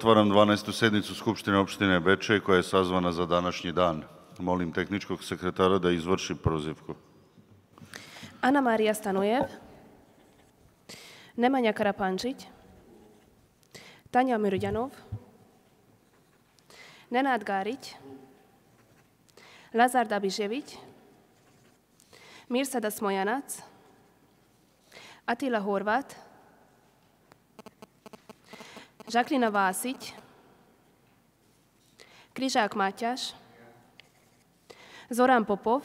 otvaram 12. sednicu Skupštine opštine Bečej koja je sazvana za današnji dan. Molim tehničkog sekretara da izvrši prozivku. Ana Marija Stanojev, Nemanja Karapančić, Tanja Mirudjanov, Nenad Garić, Lazar Dabišević, Mirsada Smojanac, Atila Horvat, Žaklina Vasić, Križák Maťaš, Zoran Popov,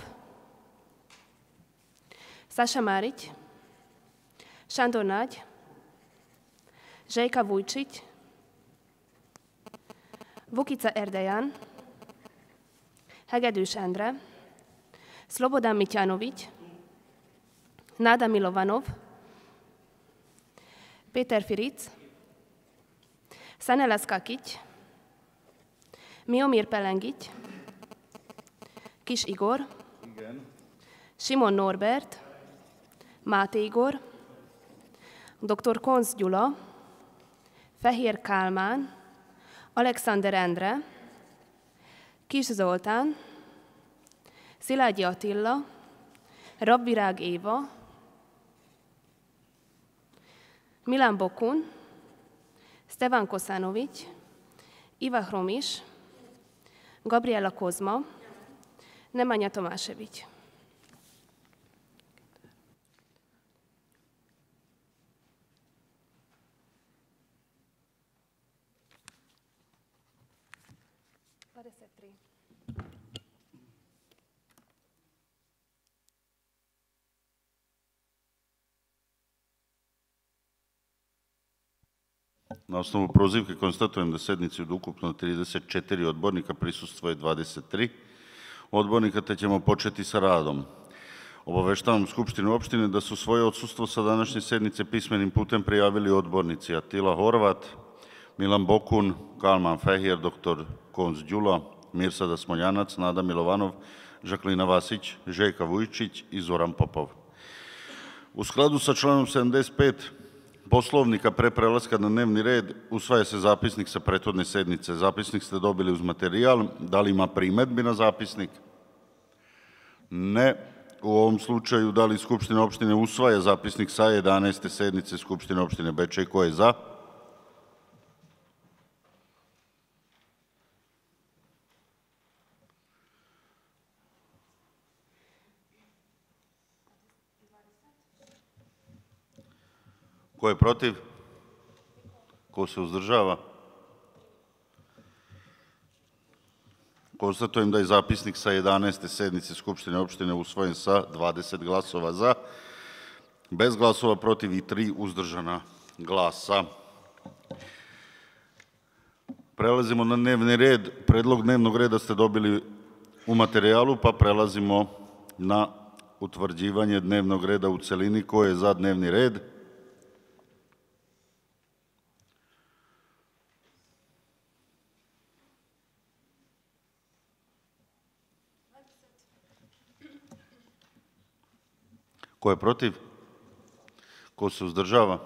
Saša Marić, Šandor Naď, Željka Vujčić, Vukica Erdejan, Hegedűs Endre, Slobodan Miťanović, Nada Milovanov, Péter Firic, Sanela Skakić, Miomir Pelengić, Kis Igor, Simon Norbert, Máté Igor, dr. Konz Gyula, Fehér Kálmán, Alexander Endre, Kis Zoltán, Szilágyi Attila, Rabvirág Éva, Milan Bokun, Stevan Kosanović, Iva Hromiš, Gabriela Kozma, Nemanja Tomášević. Na osnovu prozivke konstatujem da sednici od ukupno 34 odbornika prisustvuje 23 odbornika, te ćemo početi sa radom. Obaveštavam Skupštinu opštine da su svoje odsustvo sa današnje sednice pismenim putem prijavili odbornici Atila Horvat, Milan Bokun, Kalman Fehér, dr. Konz Gyula, Mirsada Smoljanac, Nada Milovanov, Žaklina Vasić, Željka Vujčić i Zoran Popov. U skladu sa članom 75 Poslovnika pre prelaska na dnevni red usvaja se zapisnik sa prethodne sednice. Zapisnik ste dobili uz materijal. Da li ima primedbi na zapisnik? Ne. U ovom slučaju, da li Skupština opštine usvaja zapisnik sa 11. sednice Skupštine opštine Bečej? Ko je za? Ko je protiv? Ko se uzdržava? Konstatujem da je zapisnik sa 11. sednice Skupštine opštine usvojen sa 20 glasova za, bez glasova protiv i 3 uzdržana glasa. Prelazimo na dnevni red. Predlog dnevnog reda ste dobili u materijalu, pa prelazimo na utvrđivanje dnevnog reda u celini. Ko je za dnevni red? Ko je protiv? Ko se uzdržava?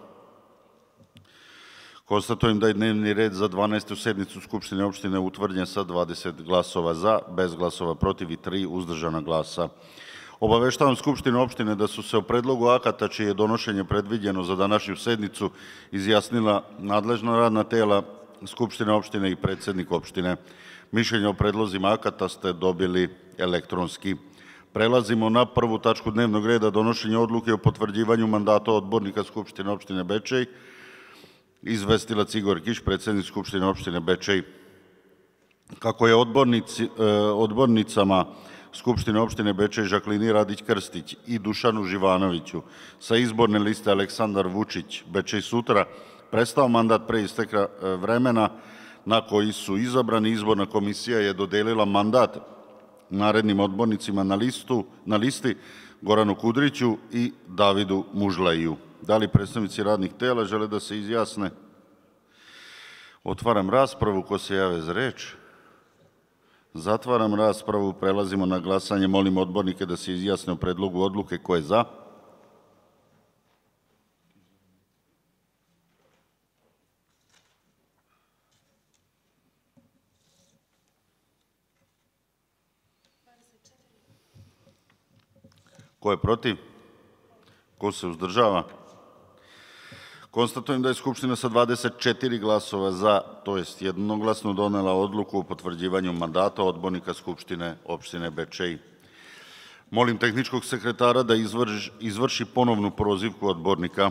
Konstatujem da je dnevni red za 12. sednicu Skupštine opštine utvrđen sa 20 glasova za, bez glasova protiv i 3 uzdržana glasa. Obaveštavam Skupštinu opštine da su se o predlogu akata čije je donošenje predviđeno za današnju sednicu izjasnila nadležna radna tela Skupštine opštine i predsednik opštine. Mišljenje o predlozima akata ste dobili elektronski. Prelazimo na prvu tačku dnevnog reda, donošenje odluke o potvrđivanju mandata odbornika Skupštine opštine Bečej. Izvestilac Igor Kiš, predsednik Skupštine opštine Bečej. Kako je odbornicama Skupštine opštine Bečej Žaklini Radić Krstić i Dušanu Živanoviću sa izborne liste Aleksandar Vučić Bečej sutra prestao mandat pre isteka vremena na koji su izabrani, izborna komisija je dodelila mandat narednim odbornicima na listi Goranu Kudriću i Davidu Mužlaju. Da li predstavnici radnih tela žele da se izjasne? Otvaram raspravu. Ko se jave za reč? Zatvaram raspravu. Prelazimo na glasanje. Molim odbornike da se izjasne o predlogu odluke. Ko je za? Ko je protiv? Ko se uzdržava? Konstatujem da je Skupština sa 24 glasova za, to jest jednoglasno, donela odluku o potvrđivanju mandata odbornika Skupštine opštine Bečej. Molim tehničkog sekretara da izvrši ponovnu prozivku odbornika.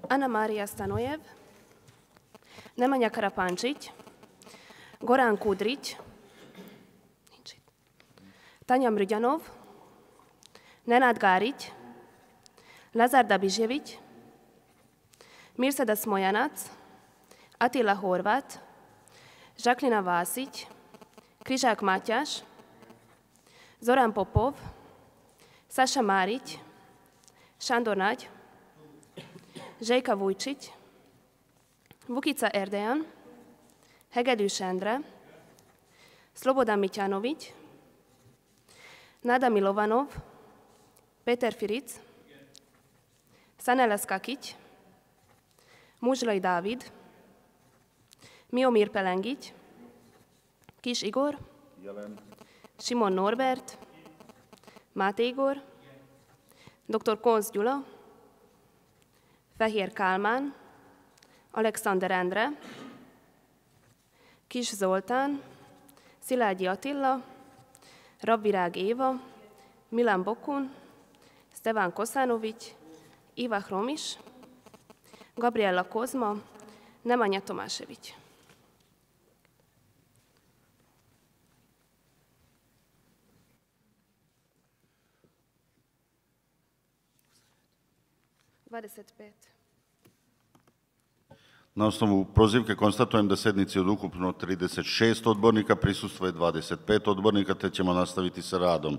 Ana Marija Stanojev, Nemanja Karapančić, Goran Kudrić, Tanja Mrđanov, Nenad Garić, Lazar Dabižević, Mirsada Smojanac, Atila Horvat, Žaklina Vasić, Križak Matjaš, Zoran Popov, Saša Marić, Šandor Nađ, Željka Vujčić, Vukica Erdejan, Hegedűs Endre, Slobodan Mićanović, Nada Milovanov, Peter Firic, Sanela Skakić, Mužloj David, Miomir Pelengić, Kis Igor, Simon Norbert, Máté Igor, dr. Konz Gyula, Fehér Kálmán, Alexander Endre, Kis Zoltán, Szilágyi Attila, Rabvirág Éva, Milan Bokun, Stevan Kosanović, Iva Hromiš, Gabriela Kozma, Nemanja Tomašević. Na osnovu prozivke konstatujem da sednici od ukupno 36 odbornika prisustvuje 25 odbornika, te ćemo nastaviti sa radom.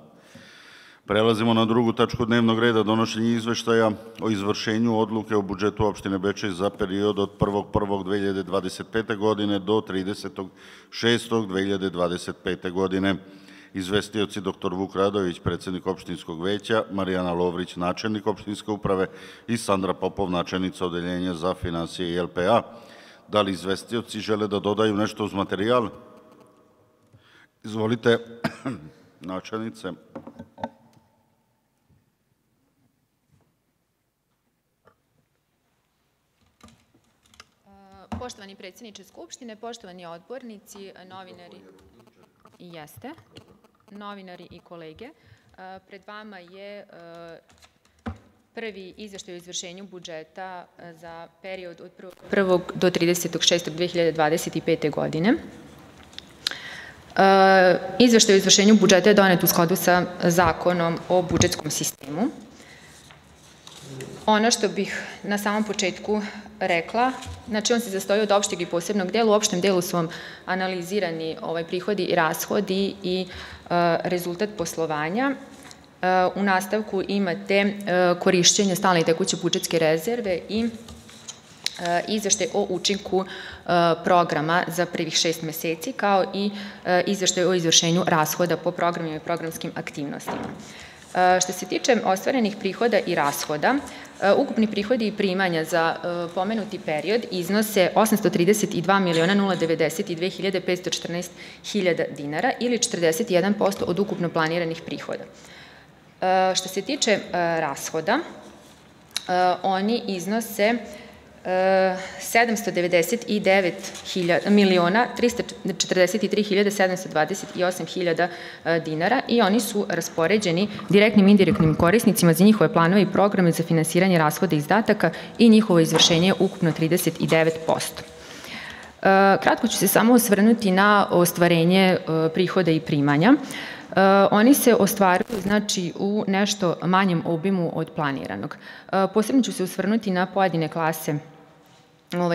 Prelazimo na drugu tačku dnevnog reda, donošenje izveštaja o izvršenju odluke o budžetu opštine Bečej za period od 1.1.2025. godine do 30.6.2025. godine. Izvestioci dr. Vuk Radojević, predsednik opštinskog veća, Marijana Lovrić, načelnik opštinske uprave i Sandra Popov, načelnica odeljenja za finansije i LPA. Da li izvestioci žele da dodaju nešto uz materijal? Izvolite, načelnice. Poštovani predsjedniče Skupštine, poštovani odbornici, novinari i kolege, pred vama je prvi izveštaj o izvršenju budžeta za period od 1. do 30.6.2025. godine. Izveštaj o izvršenju budžeta je donet u skladu sa Zakonom o budžetskom sistemu. Ono što bih na samom početku rekla, znači on se sastoji od opšteg i posebnog dela. U opštem delu su vam analizirani prihodi i rashodi i rezultat poslovanja. U nastavku imate korišćenje stalne i tekuće budžetske rezerve i izveštaj o učinku programa za prvih 6 meseci, kao i izveštaj o izvršenju rashoda po programima i programskim aktivnostima. Što se tiče ostvarenih prihoda i rashoda, ukupni prihodi i primanja za pomenuti period iznose 832.092.514 dinara ili 41% od ukupno planiranih prihoda. Što se tiče rashoda, oni iznose 799.343.728 dinara i oni su raspoređeni direktnim i indirektnim korisnicima za njihove planove i programe za finansiranje rashoda i izdataka i njihovo izvršenje je ukupno 39%. Kratko ću se samo osvrnuti na ostvarenje prihoda i primanja. Oni se ostvaruju, znači, u nešto manjem obimu od planiranog. Posebno ću se osvrnuti na pojedine klase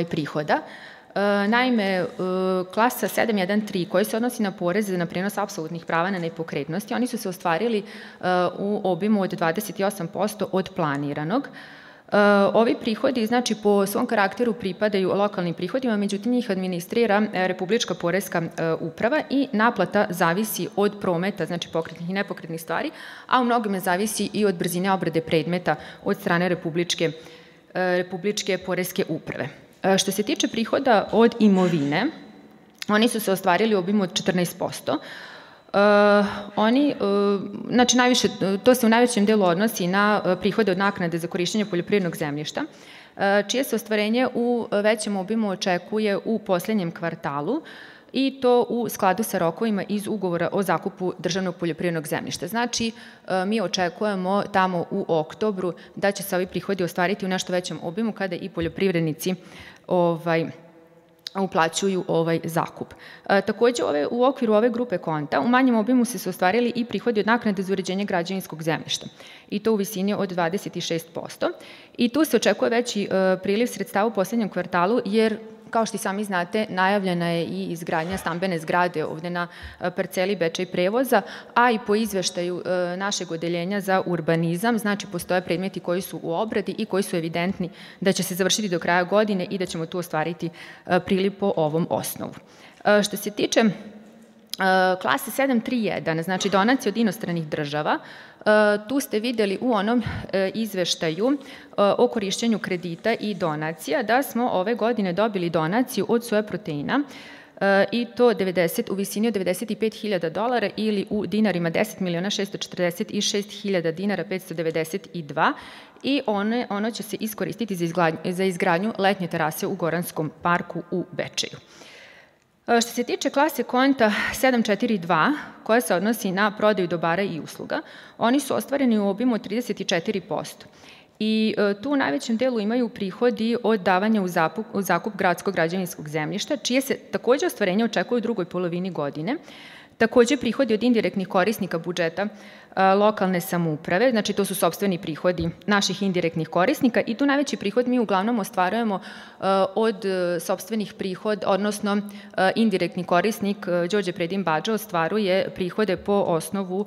prihoda. Naime, klasa 713 koji se odnosi na poreze na prenos apsolutnih prava na nepokretnosti, oni su se ostvarili u obimu od 28% od planiranog. Ovi prihodi, znači, po svom karakteru pripadaju lokalnim prihodima, međutim njih administrira Republička poreska uprava i naplata zavisi od prometa, znači pokretnih i nepokretnih stvari, a u mnogome zavisi i od brzine obrade predmeta od strane Republičke poreske uprave. Što se tiče prihoda od imovine, oni su se ostvarili u obimu od 14%. Znači, to se u najvećem delu odnosi na prihode od naknade za korišćenje poljoprivrednog zemljišta, čije se ostvarenje u većem obimu očekuje u poslednjem kvartalu, i to u skladu sa rokovima iz ugovora o zakupu državnog poljoprivrednog zemljišta. Znači, mi očekujemo tamo u oktobru da će se ovi prihodi ostvariti u nešto većem obimu kada i poljoprivrednici uplaćuju ovaj zakup. Takođe, u okviru ove grupe konta u manjem obimu se ostvarili i prihodi od naknade za uređenje građevinskog zemljišta, i to u visini od 26%. I tu se očekuje veći priliv sredstava u poslednjem kvartalu, jer, kao što i sami znate, najavljena je i izgradnja stambene zgrade ovde na parceli Bečej prevoza, a i po izveštaju našeg odeljenja za urbanizam, znači postoje predmeti koji su u obradi i koji su evidentni da će se završiti do kraja godine i da ćemo tu ostvariti priliv po ovom osnovu. Što se tiče klase 731, znači donacije od inostranih država, tu ste videli u onom izveštaju o korišćenju kredita i donacija da smo ove godine dobili donaciju od Soja proteina, i to u visini od $95.000 ili u dinarima 10.646.000 dinara 592, i ono će se iskoristiti za izgradnju letnje terase u Goranskom parku u Bečeju. Što se tiče klase konta 742, koja se odnosi na prodaju dobara i usluga, oni su ostvareni u obimu od 34%. I tu u najvećem delu imaju prihodi od davanja u zakup gradskog građevinskog zemljišta, čije se takođe ostvarenje očekuje u drugoj polovini godine. Takođe, prihodi od indirektnih korisnika budžeta lokalne samouprave, znači to su sopstveni prihodi naših indirektnih korisnika, i tu najveći prihod mi uglavnom ostvarujemo od sopstvenih prihoda, odnosno indirektni korisnik Đorđe Predin Badža ostvaruje prihode po osnovu,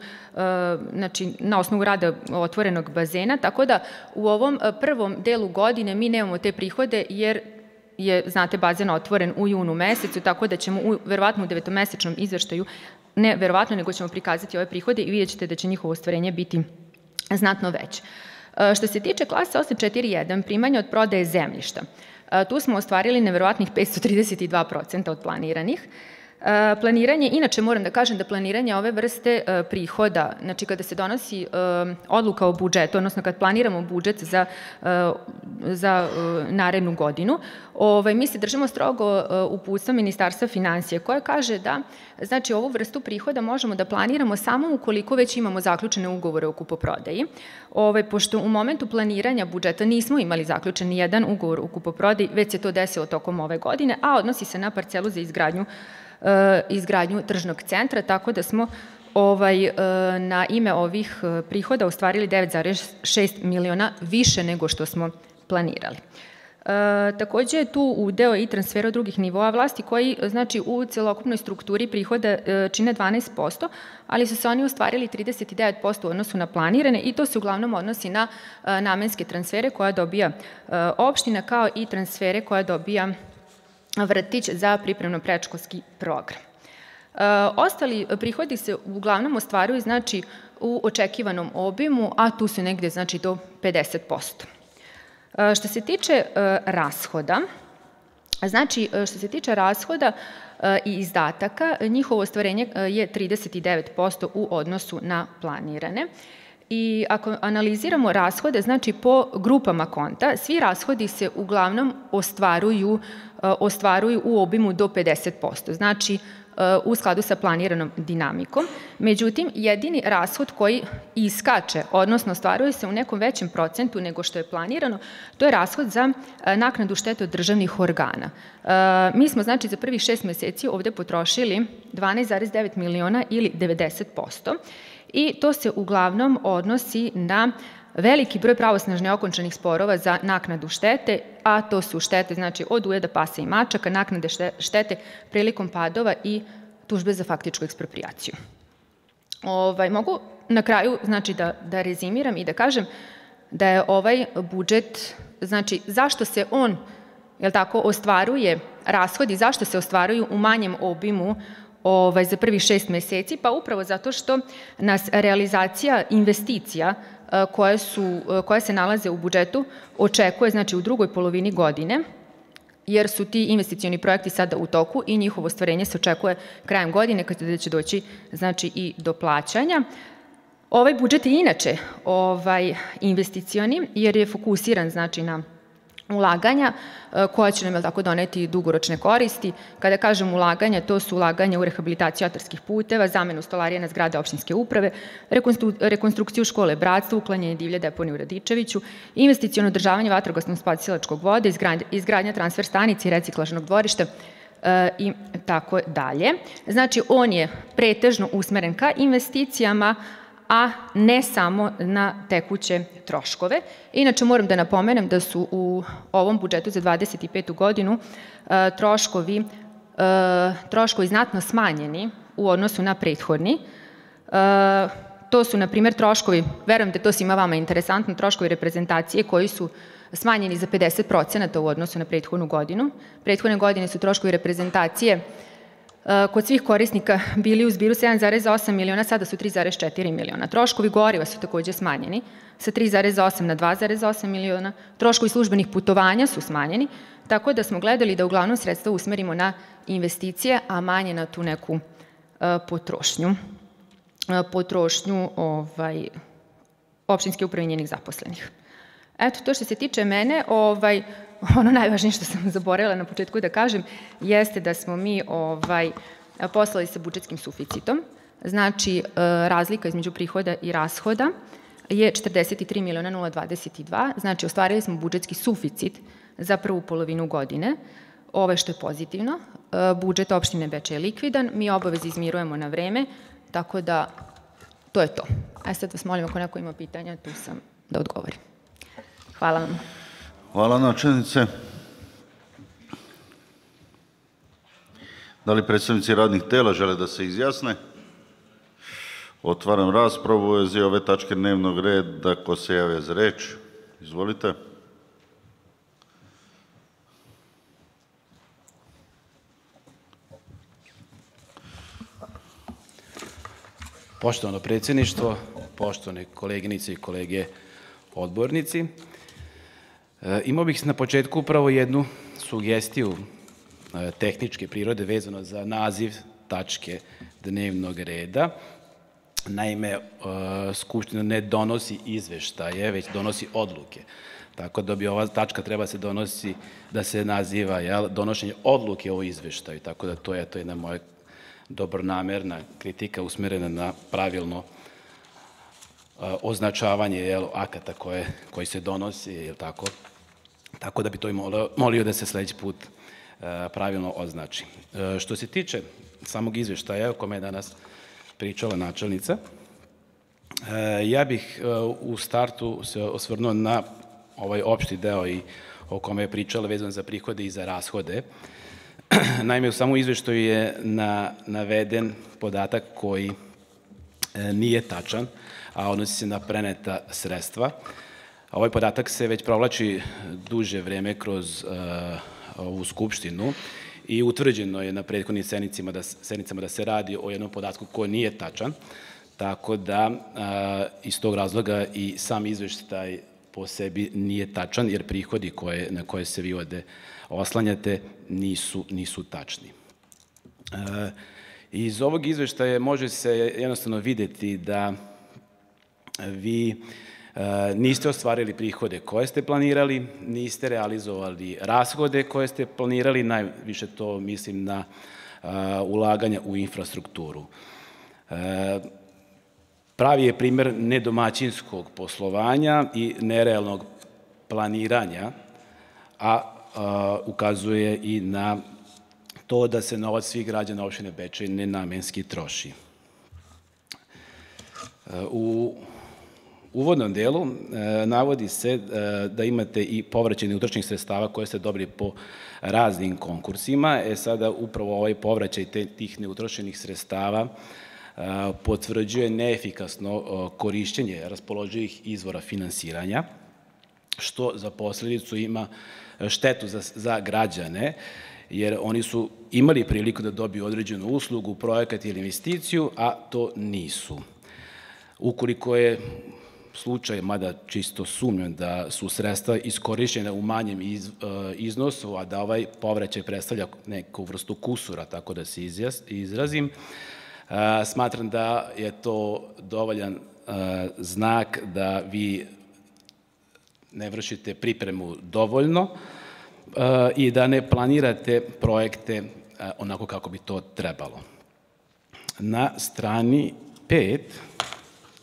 znači na osnovu rada otvorenog bazena, tako da u ovom prvom delu godine mi nemamo te prihode, jer je, znate, bazen otvoren u junu mesecu, tako da ćemo verovatno u 9-mesečnom izveštaju, ne verovatno, nego ćemo prikazati ove prihode i vidjet ćete da će njihovo ostvarenje biti znatno veće. Što se tiče klase 841, primanja od prodaje zemljišta, tu smo ostvarili neverovatnih 532% od planiranih. Planiranje, inače moram da kažem da planiranje ove vrste prihoda, znači kada se donosi odluka o budžetu, odnosno kad planiramo budžet za narednu godinu, mi se držimo strogo uputstva Ministarstva finansija, koje kaže da, znači, ovu vrstu prihoda možemo da planiramo samo ukoliko već imamo zaključene ugovore o kupoprodaji, pošto u momentu planiranja budžeta nismo imali zaključen ni jedan ugovor o kupoprodaji, već se to desilo tokom ove godine, a odnosi se na parcelu za izgradnju tržnog centra, tako da smo na ime ovih prihoda ostvarili 9,6 miliona više nego što smo planirali. Takođe je tu udeo i transfera od drugih nivoa vlasti koji, znači, u celokupnoj strukturi prihoda čine 12%, ali su se oni ostvarili 39% u odnosu na planirane, i to se uglavnom odnosi na namenske transfere koja dobija opština, kao i transfere koja dobija vrtić za pripremno-predškolski program. Ostali prihodi se uglavnom ostvaruju, znači, u očekivanom obimu, a tu su negde, znači, do 50%. Što se tiče rashoda, i izdataka, njihovo ostvarenje je 39% u odnosu na planirane. I ako analiziramo rashode, znači po grupama konta, svi rashodi se uglavnom ostvaruju u obimu do 50%, znači u skladu sa planiranom dinamikom. Međutim, jedini rashod koji iskače, odnosno ostvaruje se u nekom većem procentu nego što je planirano, to je rashod za naknadu štete od državnih organa. Mi smo, znači, za prvih 6 meseci ovde potrošili 12,9 miliona ili 90%, i to se uglavnom odnosi na veliki broj pravosnažno okončanih sporova za naknadu štete, a to su štete, znači, od ujeda pasa i mačaka, naknade štete prilikom padova i tužbe za faktičku eksproprijaciju. Mogu na kraju, znači, da rezimiram i da kažem da je ovaj budžet, znači, zašto se on, jel tako, ostvaruje rashodi, zašto se ostvaruju u manjem obimu za prvih 6 meseci, pa upravo zato što nas realizacija investicija koje se nalaze u budžetu očekuje, znači, u drugoj polovini godine, jer su ti investicioni projekti sada u toku i njihovo ostvarenje se očekuje krajem godine kada će doći znači i do plaćanja. Ovaj budžet je inače investicioni jer je fokusiran znači na ulaganja koja će nam tako doneti dugoročne koristi. Kada kažem ulaganja, to su ulaganja u rehabilitaciju atarskih puteva, zamenu stolarije na zgrade opštinske uprave, rekonstrukciju škole Bratstvo, uklanjanje divlje deponije u Radičeviću, investiciono održavanje vatrogasnog spasilačkog voda, izgradnja transfer stanice i reciklažnog dvorišta i tako dalje. Znači, on je pretežno usmeren ka investicijama, a ne samo na tekuće troškove. Inače, moram da napomenem da su u ovom budžetu za 2025. godinu troškovi znatno smanjeni u odnosu na prethodni. To su, na primjer, troškovi, verujem da to svima vama interesantno, troškovi reprezentacije koji su smanjeni za 50% u odnosu na prethodnu godinu. Prethodne godine su troškovi reprezentacije kod svih korisnika bili u zbiru 7,8 miliona, sada su 3,4 miliona. Troškovi goriva su takođe smanjeni sa 3,8 na 2,8 miliona. Troškovi službenih putovanja su smanjeni, tako da smo gledali da uglavnom sredstva usmerimo na investicije, a manje na tu neku potrošnju opštinske uprave i njenih zaposlenih. Eto, to što se tiče mene, ono najvažnije što sam zaboravila na početku da kažem jeste da smo mi poslali sa budžetskim suficitom. Znači, razlika između prihoda i rashoda je 43 miliona 022, znači ostvarili smo budžetski suficit za prvu polovinu godine, što je pozitivno. Budžet opštine Bečej je likvidan, mi obaveze izmirujemo na vreme, tako da to je to. Sad vas molim, ako neko ima pitanja, tu sam da odgovorim. Hvala vam. Hvala, načelnice. Da li predstavnici radnih tela žele da se izjasne? Otvaram raspravu u vezi ove tačke dnevnog reda. Ko se javlja za reč? Izvolite. Poštovano predsjedništvo, poštovane koleginice i kolege odbornici, imao bih na početku upravo jednu sugestiju tehničke prirode vezano za naziv tačke dnevnog reda. Naime, Skupština ne donosi izveštaje, već donosi odluke. Tako da bi ova tačka treba da se naziva donošenje odluke o izveštaju. Tako da to je jedna moja dobronamerna kritika usmerena na pravilno označavanje akata koji se donosi, tako da bi to i molio da se sledeći put pravilno označi. Što se tiče samog izveštaja o kome je danas pričala načelnica, ja bih u startu se osvrnuo na ovaj opšti deo i o kome je pričala vezano za prihode i za rashode. Naime, u samom izveštaju je naveden podatak koji nije tačan, a odnosi se na preneta sredstva. Ovaj podatak se već provlači duže vreme kroz ovu Skupštinu i utvrđeno je na prethodnim sednicama da se radi o jednom podatku koji nije tačan, tako da iz tog razloga i sam izveštaj po sebi nije tačan, jer prihodi na koje se vi ovde oslanjate nisu tačni. Iz ovog izveštaja može se jednostavno videti da vi niste ostvarili prihode koje ste planirali, niste realizovali rashode koje ste planirali, najviše to mislim na ulaganja u infrastrukturu. Pravi je primer nedomaćinskog poslovanja i nerealnog planiranja, a ukazuje i na to da se novac svih građana opštine Bečej nenamenski troši. U uvodnom delu navodi se da imate i povraćaj neutrošenih sredstava koje ste dobili po raznim konkursima. Sada upravo ovaj povraćaj tih neutrošenih sredstava potvrđuje neefikasno korišćenje raspoloživih izvora finansiranja, što za posledicu ima štetu za građane, jer oni su imali priliku da dobiju određenu uslugu, projekat ili investiciju, a to nisu. Ukoliko je slučaj, mada čisto sumnjam da su sredstva iskorišćene u manjem iznosu, a da ovaj povraćaj predstavlja neku vrstu kusura, tako da se izrazim, smatram da je to dovoljan znak da vi ne vršite pripremu dovoljno i da ne planirate projekte onako kako bi to trebalo. Na strani 5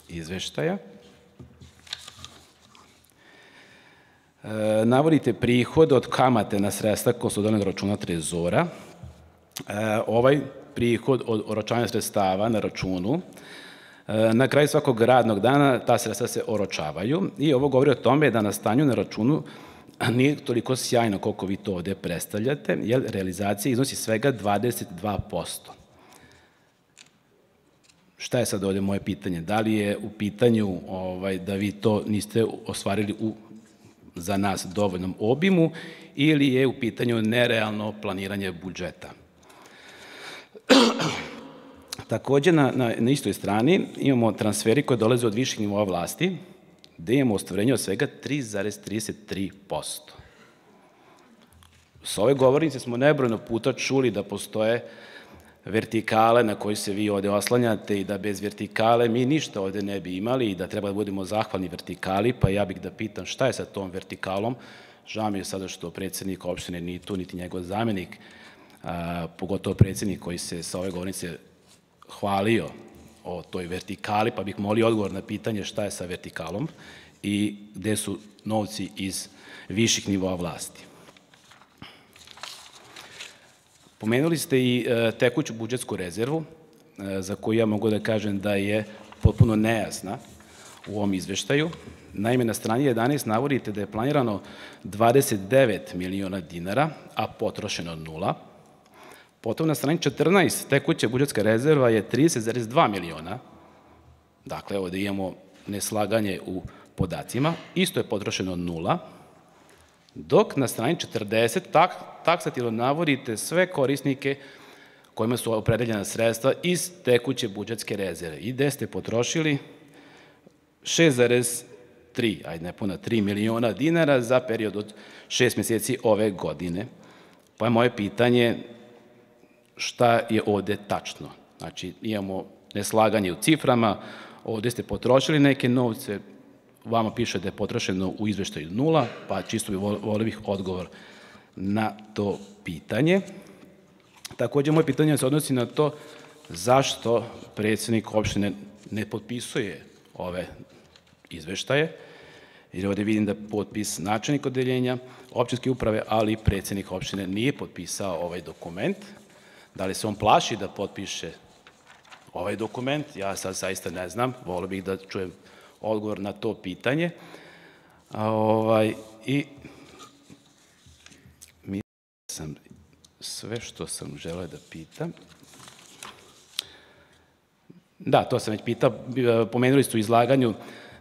izveštaja navodite prihod od kamate na sredstva konsolidovanog računa trezora. Ovaj prihod od oročavanja sredstava na računu, na kraju svakog radnog dana ta sredstva se oročavaju i ovo govori o tome da na stanju na računu nije toliko sjajno koliko vi to ovde predstavljate, jer realizacija iznosi svega 22%. Šta je sad ovde moje pitanje? Da li je u pitanju da vi to niste ostvarili u za nas dovoljnom obimu ili je u pitanju nerealno planiranje budžeta? Takođe, na istoj strani imamo transferi koje dolaze od viših nivoa vlasti, gde imamo ostvarenje od svega 3,33%. S ove govornice smo nebrojno puta čuli da postoje vertikale na koje se vi ovde oslanjate i da bez vertikale mi ništa ovde ne bi imali i da treba da budemo zahvalni vertikali, pa ja bih da pitam šta je sa tom vertikalom. Žao mi je sada što predsednik opštine ni tu, niti njegov zamenik, pogotovo predsednik koji se sa ove govornice hvalio o toj vertikali, pa bih molio odgovor na pitanje šta je sa vertikalom i gde su novci iz viših nivoa vlasti. Pomenuli ste i tekuću budžetsku rezervu, za koju ja mogu da kažem da je potpuno nejasna u ovom izveštaju. Naime, na strani 11 navodite da je planirano 29 miliona dinara, a potrošeno 0. Potom na strani 14 tekuća budžetska rezerva je 30,2 miliona. Dakle, ovde imamo neslaganje u podacima. Isto je potrošeno 0. Dok na strani 40 taksativno navodite sve korisnike kojima su opredeljena sredstva iz tekuće budžetske rezerve i gde ste potrošili 6,3, ajde nepuna 3 miliona dinara za period od 6 meseci ove godine. Pa je moje pitanje šta je ovde tačno. Znači, imamo neslaganje u ciframa, ovde ste potrošili neke novce, vama piše da je potrošeno u izveštaju 0, pa čisto volio bih odgovor na to pitanje. Takođe, moje pitanje se odnosi na to zašto predsednik opštine ne potpisuje ove izveštaje, jer ovde vidim da potpis načelnik odeljenja opštinske uprave, ali i predsednik opštine nije potpisao ovaj dokument. Da li se on plaši da potpiše ovaj dokument? Ja sad zaista ne znam, volio bih da čujem odgovor na to pitanje. I mislim da sam sve što sam želeo da pitam. Da, to sam već pitao. Pomenuli ste u izlaganju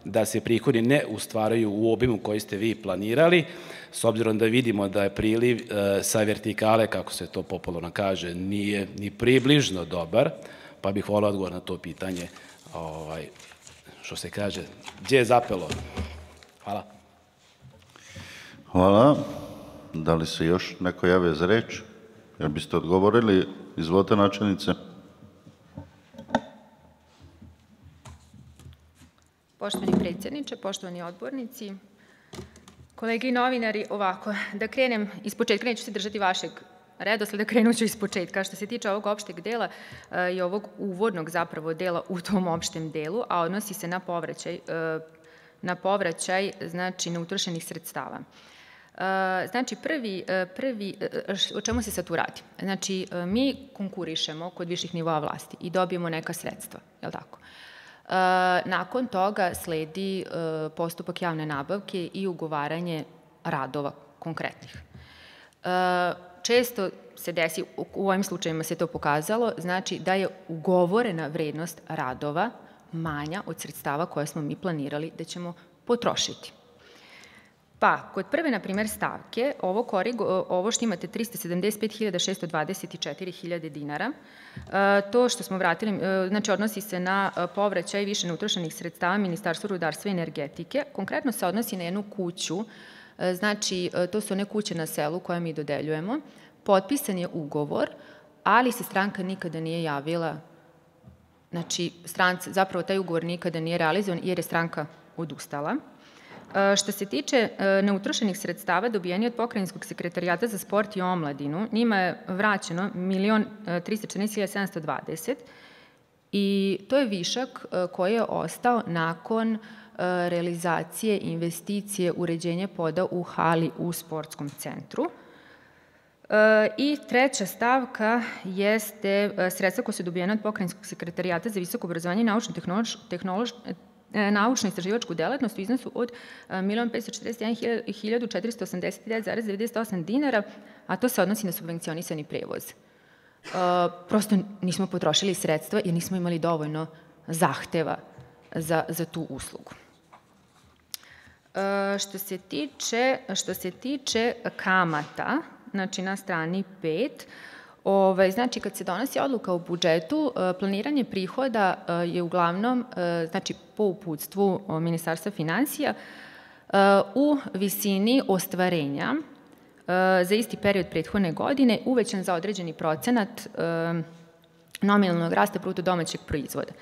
da se prihodi ne ustvaraju u obimu koji ste vi planirali, s obzirom da vidimo da je priliv sa vertikale, kako se to popularno kaže, nije ni približno dobar, pa bih volio odgovor na to pitanje, što se kaže, gdje je zapelo? Hvala. Hvala. Da li se još neko javio za reč? Jel biste odgovorili? Izvolite, načelnice. Poštovani predsjedniče, poštovani odbornici, kolege i novinari, ovako, da krenem iz početka, neću se držati vašeg redosleda, krenut ću iz početka. Što se tiče ovog opšteg dela i ovog uvodnog zapravo dela u tom opštem delu, a odnosi se na povraćaj, znači neutrošenih sredstava. Znači, o čemu se sad tu radi? Znači, mi konkurišemo kod viših nivoa vlasti i dobijemo neka sredstva, je li tako? Nakon toga sledi postupak javne nabavke i ugovaranje radova konkretnih. Često se desi, u ovim slučajima se to pokazalo, znači da je ugovorena vrednost radova manja od sredstava koje smo mi planirali da ćemo potrošiti. Pa, kod prve, na primjer, stavke, ovo što imate 375.624.000 dinara, to što smo vratili, znači odnosi se na povraćaj više neutrošenih sredstava Ministarstva rudarstva i energetike. Konkretno se odnosi na jednu kuću, znači to su one kuće na selu koje mi dodeljujemo. Potpisan je ugovor, ali se stranka nikada nije javila, znači zapravo taj ugovor nikada nije realizovan jer je stranka odustala. Što se tiče neutrošenih sredstava dobijeni od Pokrajinskog sekretarijata za sport i omladinu, njima je vraćeno 1.314.720 i to je višak koji je ostao nakon realizacije investicije uređenja poda u hali u sportskom centru. I treća stavka jeste sredstva koja su dobijena od Pokrajinskog sekretarijata za visoko obrazovanje i naučno-istraživačku delatnost u iznosu od 1.541.489,98 dinara, a to se odnosi na subvencionisani prevoz. Prosto nismo potrošili sredstva jer nismo imali dovoljno zahteva za tu uslugu. Što se tiče kamata, znači na strani 5, znači kad se donosi odluka o budžetu, planiranje prihoda je uglavnom, znači po uputstvu Ministarstva finansija, u visini ostvarenja za isti period prethodne godine uvećan za određeni procenat nominalnog rasta bruto domaćeg proizvoda.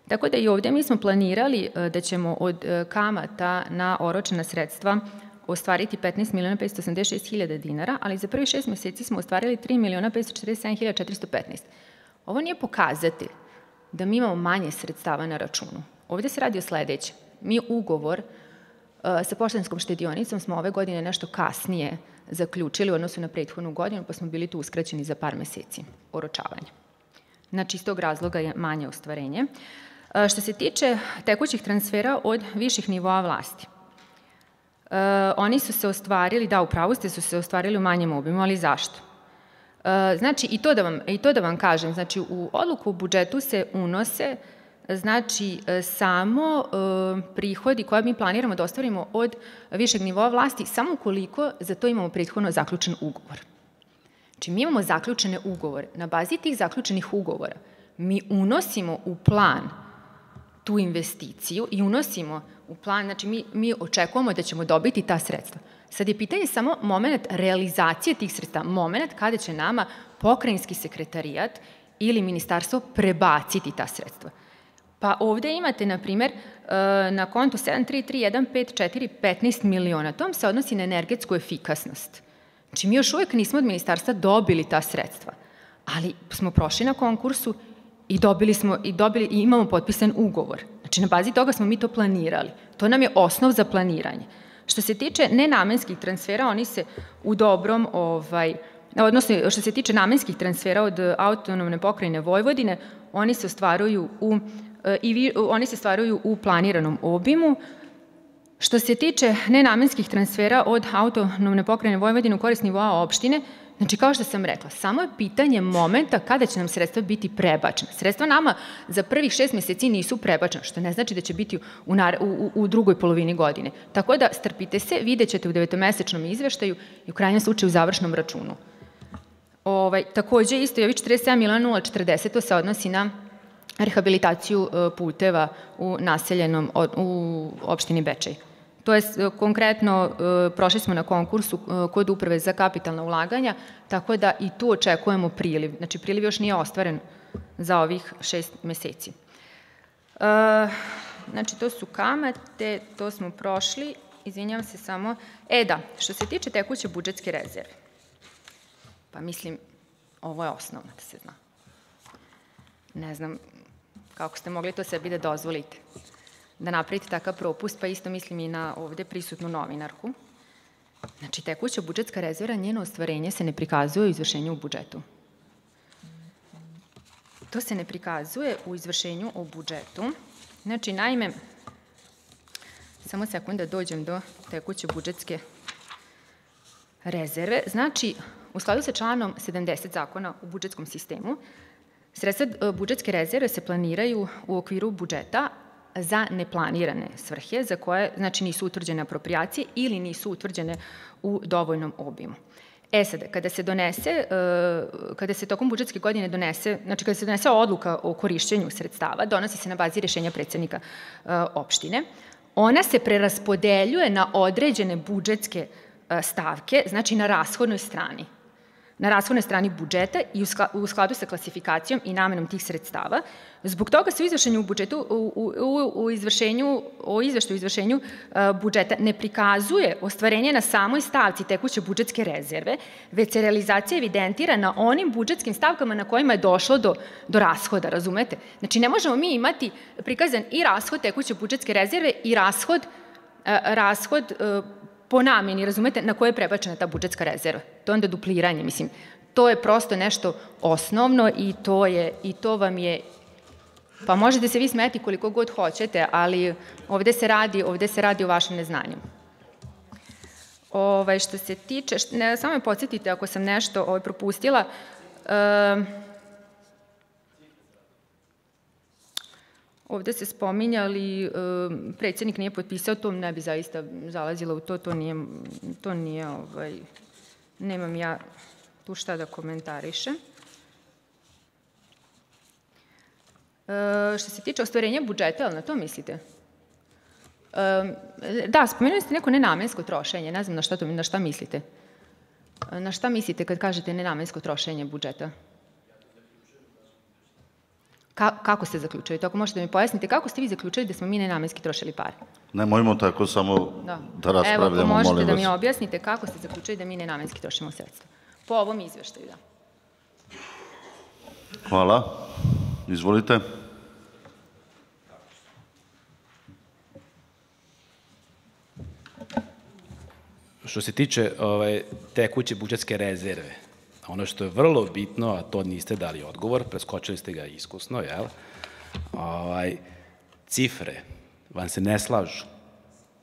Tako da i ovdje mi smo planirali da ćemo od kamata na oročena sredstva ostvariti 15.586.000 dinara, ali za prvih 6 meseci smo ostvarili 3.547.415. Ovo nije pokazatelj da mi imamo manje sredstava na računu. Ovdje se radi o sledećem. Mi ugovor sa Poštanskom štedionicom smo ove godine nešto kasnije zaključili u odnosu na prethodnu godinu, pa smo bili tu uskraćeni za par meseci oročavanja. Znači, iz tog razloga je manje ostvarenje. Što se tiče tekućih transfera od viših nivoa vlasti, oni su se ostvarili, u pravu ste, su se ostvarili u manjem obimu, ali zašto? Znači, i to da vam kažem, znači u odluku o budžetu se unose znači samo prihodi koje mi planiramo da ostvarimo od višeg nivoa vlasti, samo ukoliko za to imamo prethodno zaključen ugovor. Znači, mi imamo zaključene ugovore. Na bazi tih zaključenih ugovora mi unosimo u plan tu investiciju i unosimo u plan, znači mi očekujemo da ćemo dobiti ta sredstva. Sad je pitanje samo moment realizacije tih sredstva, moment kada će nama Pokrajinski sekretarijat ili ministarstvo prebaciti ta sredstva. Pa ovde imate, na primer, na kontu 733154 15 miliona, to vam se odnosi na energetsku efikasnost. Znači, mi još uvijek nismo od ministarstva dobili ta sredstva, ali smo prošli na konkursu i imamo potpisan ugovor. Znači, na bazi toga smo mi to planirali. To nam je osnov za planiranje. Što se tiče nenamenskih transfera, oni se u dobrom, odnosno što se tiče namenskih transfera od Autonomne pokrajine Vojvodine, oni se ostvaruju u planiranom obimu. Što se tiče nenamenskih transfera od Autonomne pokrajine Vojvodine u korist nivoa opštine, znači, kao što sam rekla, samo je pitanje momenta kada će nam sredstva biti prebačena. Sredstva nama za prvih 6 meseci nisu prebačena, što ne znači da će biti u drugoj polovini godine. Tako da, strpite se, vidjet ćete u 9-mesečnom izveštaju i u krajnjem slučaju u završnom računu. Takođe, isto je ovih 47.040, to se odnosi na rehabilitaciju puteva u opštini Bečej. To je konkretno, prošli smo na konkursu kod Uprave za kapitalna ulaganja, tako da i tu očekujemo priliv. Znači, priliv još nije ostvaren za ovih 6 meseci. Znači, to su kamate, to smo prošli, izvinjam se samo. Što se tiče tekuće budžetske rezerve, pa mislim, ovo je osnovno da se zna. Ne znam kako ste mogli to sebi da dozvolite, da napravite takav propust, pa isto mislim i na ovde prisutnu novinarku. Znači, tekuća budžetska rezerva, njeno ostvarenje se ne prikazuje u izvršenju u budžetu. To se ne prikazuje u izvršenju o budžetu. Znači, naime, samo sekund da dođem do tekuće budžetske rezerve. Znači, u skladu sa članom 70 zakona u budžetskom sistemu, sredstva budžetske rezerve se planiraju u okviru budžeta za neplanirane svrhe, za koje, znači, nisu utvrđene apropriacije ili nisu utvrđene u dovoljnom obimu. Sad, kada se tokom budžetske godine donese, znači kada se donese odluka o korišćenju sredstava, donosi se na bazi rešenja predsednika opštine, ona se preraspodeljuje na određene budžetske stavke, znači na rashodnoj strani budžeta i u skladu sa klasifikacijom i namenom tih sredstava. Zbog toga se u izvršenju budžetu, u izveštaju izvršenju budžeta ne prikazuje ostvarenje na samoj stavci tekuće budžetske rezerve, već se realizacija evidentira na onim budžetskim stavkama na kojima je došlo do rashoda, razumete? Znači, ne možemo mi imati prikazan i rashod tekuće budžetske rezerve i rashod po nameni, razumete, na koje je prebačena ta budžetska rezerva. To je onda dupliranje, mislim. To je prosto nešto osnovno i to vam je, pa možete se vi smeti koliko god hoćete, ali ovde se radi o vašem neznanju. Što se tiče, samo me podsjetite ako sam nešto propustila, ovde se spominjali, predsjednik nije potpisao, to ne bi zaista zalazila u to, to nije, nemam ja tu šta da komentarišem. Što se tiče ostvarenja budžeta, ali na to mislite? Da, spomenuli ste neko nenamensko trošenje, ne znam na šta mislite. Na šta mislite kad kažete nenamensko trošenje budžeta? Kako ste zaključili? Ako možete da mi pojasnite, kako ste vi zaključili da smo mi nenamenski trošili pare? Nemojmo tako samo da raspravljamo, molim vas. Evo, ako možete da mi objasnite kako ste zaključili da mi nenamenski trošimo sredstva. Po ovom izveštaju, da. Hvala. Izvolite. Što se tiče tekuće budžetske rezerve, ono što je vrlo bitno, a to niste dali odgovor, preskočili ste ga iskusno, jel? Cifre vam se ne slažu.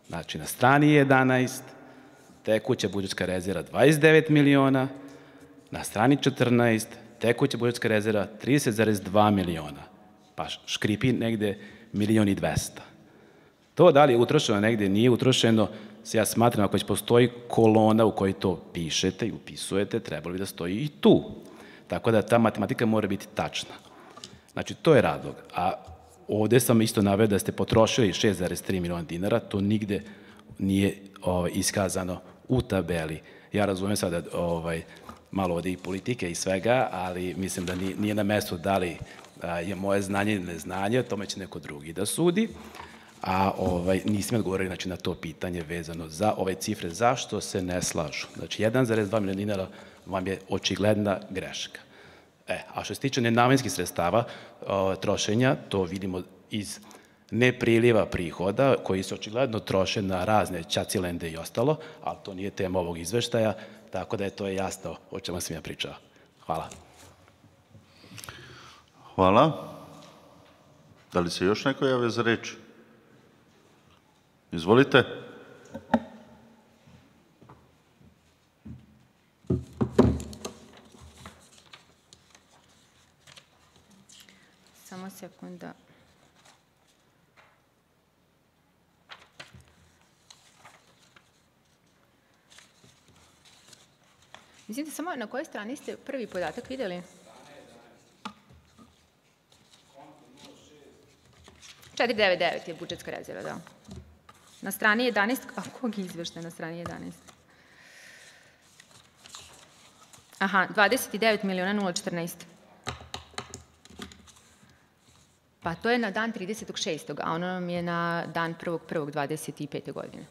Znači, na strani 11, tekuća budžetska rezerva 29 miliona, na strani 14, tekuća budžetska rezerva 30,2 miliona, pa škripi negde 1.200.000. To da li je utrošeno negde, nije utrošeno, ja smatram ako već postoji kolona u kojoj to pišete i upisujete, trebalo bi da stoji i tu. Tako da ta matematika mora biti tačna. Znači, to je razlog. A ovde sam isto naveo da ste potrošili 6,3 miliona dinara, to nigde nije iskazano u tabeli. Ja razumem sada malo ovde i politike i svega, ali mislim da nije na mestu da li je moje znanje ili neznanje, o tome će neko drugi da sudi. A niste mi odgovorili na to pitanje vezano za ove cifre, zašto se ne slažu. Znači, 1,2 miliona dinara vam je očigledna greška. A što se tiče nenamenskih sredstava trošenja, to vidimo iz nepriliva prihoda koji se očigledno troše na razne ćacilende i ostalo, ali to nije tema ovog izveštaja, tako da je to jasno o čemu sam ja pričao. Hvala. Hvala. Da li se još neko javlja za reč? Izvolite. Samo sekunda. Mislite samo na kojoj strani ste prvi podatak videli? 499 je budžetska rezerva, da. Na strani 11, a kog izveštaja na strani 11? Aha, 29.014.000. Pa to je na dan 30.6. a ono nam je na dan 1.1.25. godine.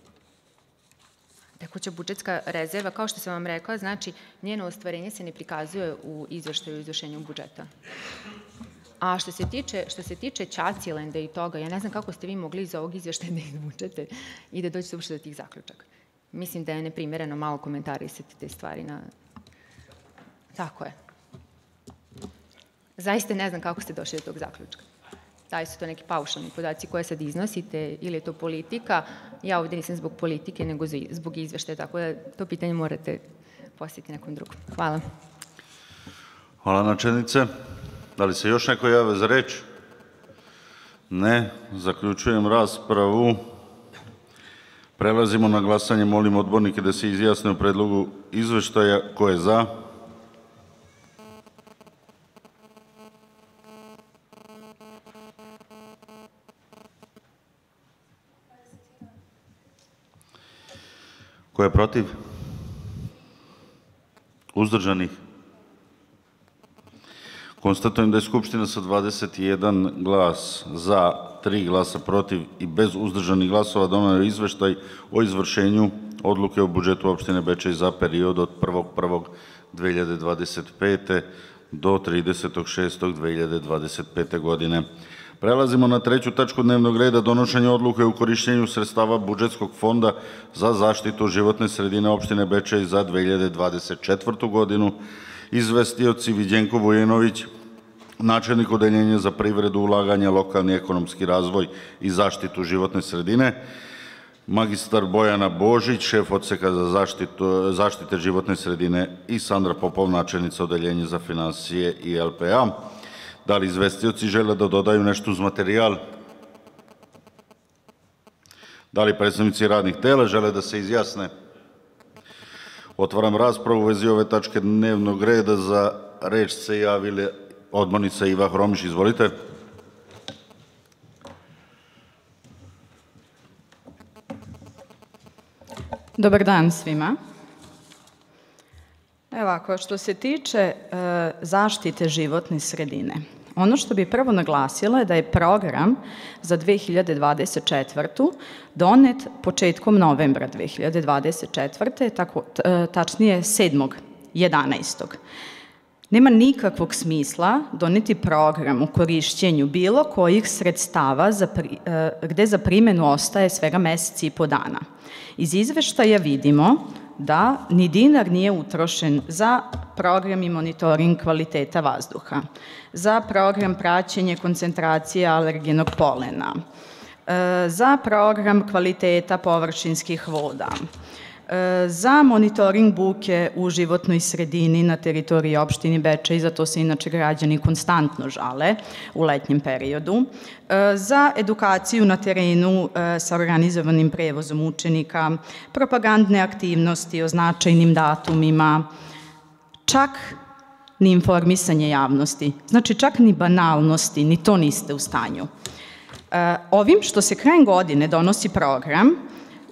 Tekuća budžetska rezerva, kao što sam vam rekla, znači njeno ostvarenje se ne prikazuje u izveštaju o izvršenju budžeta. A što se tiče ćacilenda i toga, ja ne znam kako ste vi mogli iz ovog izveštaja da izvučete i da dođete uopšte do tih zaključaka. Mislim da je neprimereno malo komentarisati te stvari na... Tako je. Zaista ne znam kako ste došli do tog zaključka. Da li su to neki paušalni podaci koje sad iznosite ili je to politika. Ja ovde nisam zbog politike, nego zbog izveštaja, tako da to pitanje morate postaviti nekom drugom. Hvala. Hvala, načelnice. Da li se još neko javlja za reč? Ne. Zaključujem raspravu. Prelazimo na glasanje. Molim odbornike da se izjasne o predlogu izveštaja. Ko je za? Ko je protiv? Uzdržanih? Konstatujem da je Skupština sa 21 glas za, 3 glasa protiv i bez uzdržanih glasova donela izveštaj o izvršenju odluke o budžetu opštine Bečej za period od 1.1.2025. do 30.6.2025. godine. Prelazimo na 3. tačku dnevnog reda, donošenje odluke o korišćenju sredstava budžetskog fonda za zaštitu životne sredine opštine Bečej za 2024. godinu. Izvestioci Viđenko Vujinović, načelnik Odeljenja za privredu, ulaganja, lokalni ekonomski razvoj i zaštitu životne sredine, magistar Bojana Božić, šef odseka za zaštite životne sredine i Sandra Popov, načelnica Odeljenja za finansije i LPA. Da li izvestioci žele da dodaju nešto uz materijal? Da li predstavnici radnih tela žele da se izjasne? Otvaram raspravu u vezi ove tačke dnevnog reda. Za reč se javila odbornica Iva Hromiš. Izvolite. Dobar dan svima. Evo ovako, što se tiče zaštite životne sredine, ono što bi prvo naglasila je da je program za 2024. donet početkom novembra 2024. Tačnije 7.11. Nema nikakvog smisla doneti program u korišćenju bilo kojih sredstava gde za primenu ostaje svega mesec i po dana. Iz izveštaja vidimo da ni dinar nije utrošen za program i monitoring kvaliteta vazduha, za program praćenje koncentracije alergenog polena, za program kvaliteta površinskih voda, za monitoring buke u životnoj sredini na teritoriji opštine Bečej, za to se inače građani konstantno žale u letnjem periodu, za edukaciju na terenu sa organizovanim prevozom učenika, propagandne aktivnosti o značajnim datumima, čak ni informisanje javnosti, znači čak ni banalnosti, ni to niste u stanju. Ovim što se krajem godine donosi program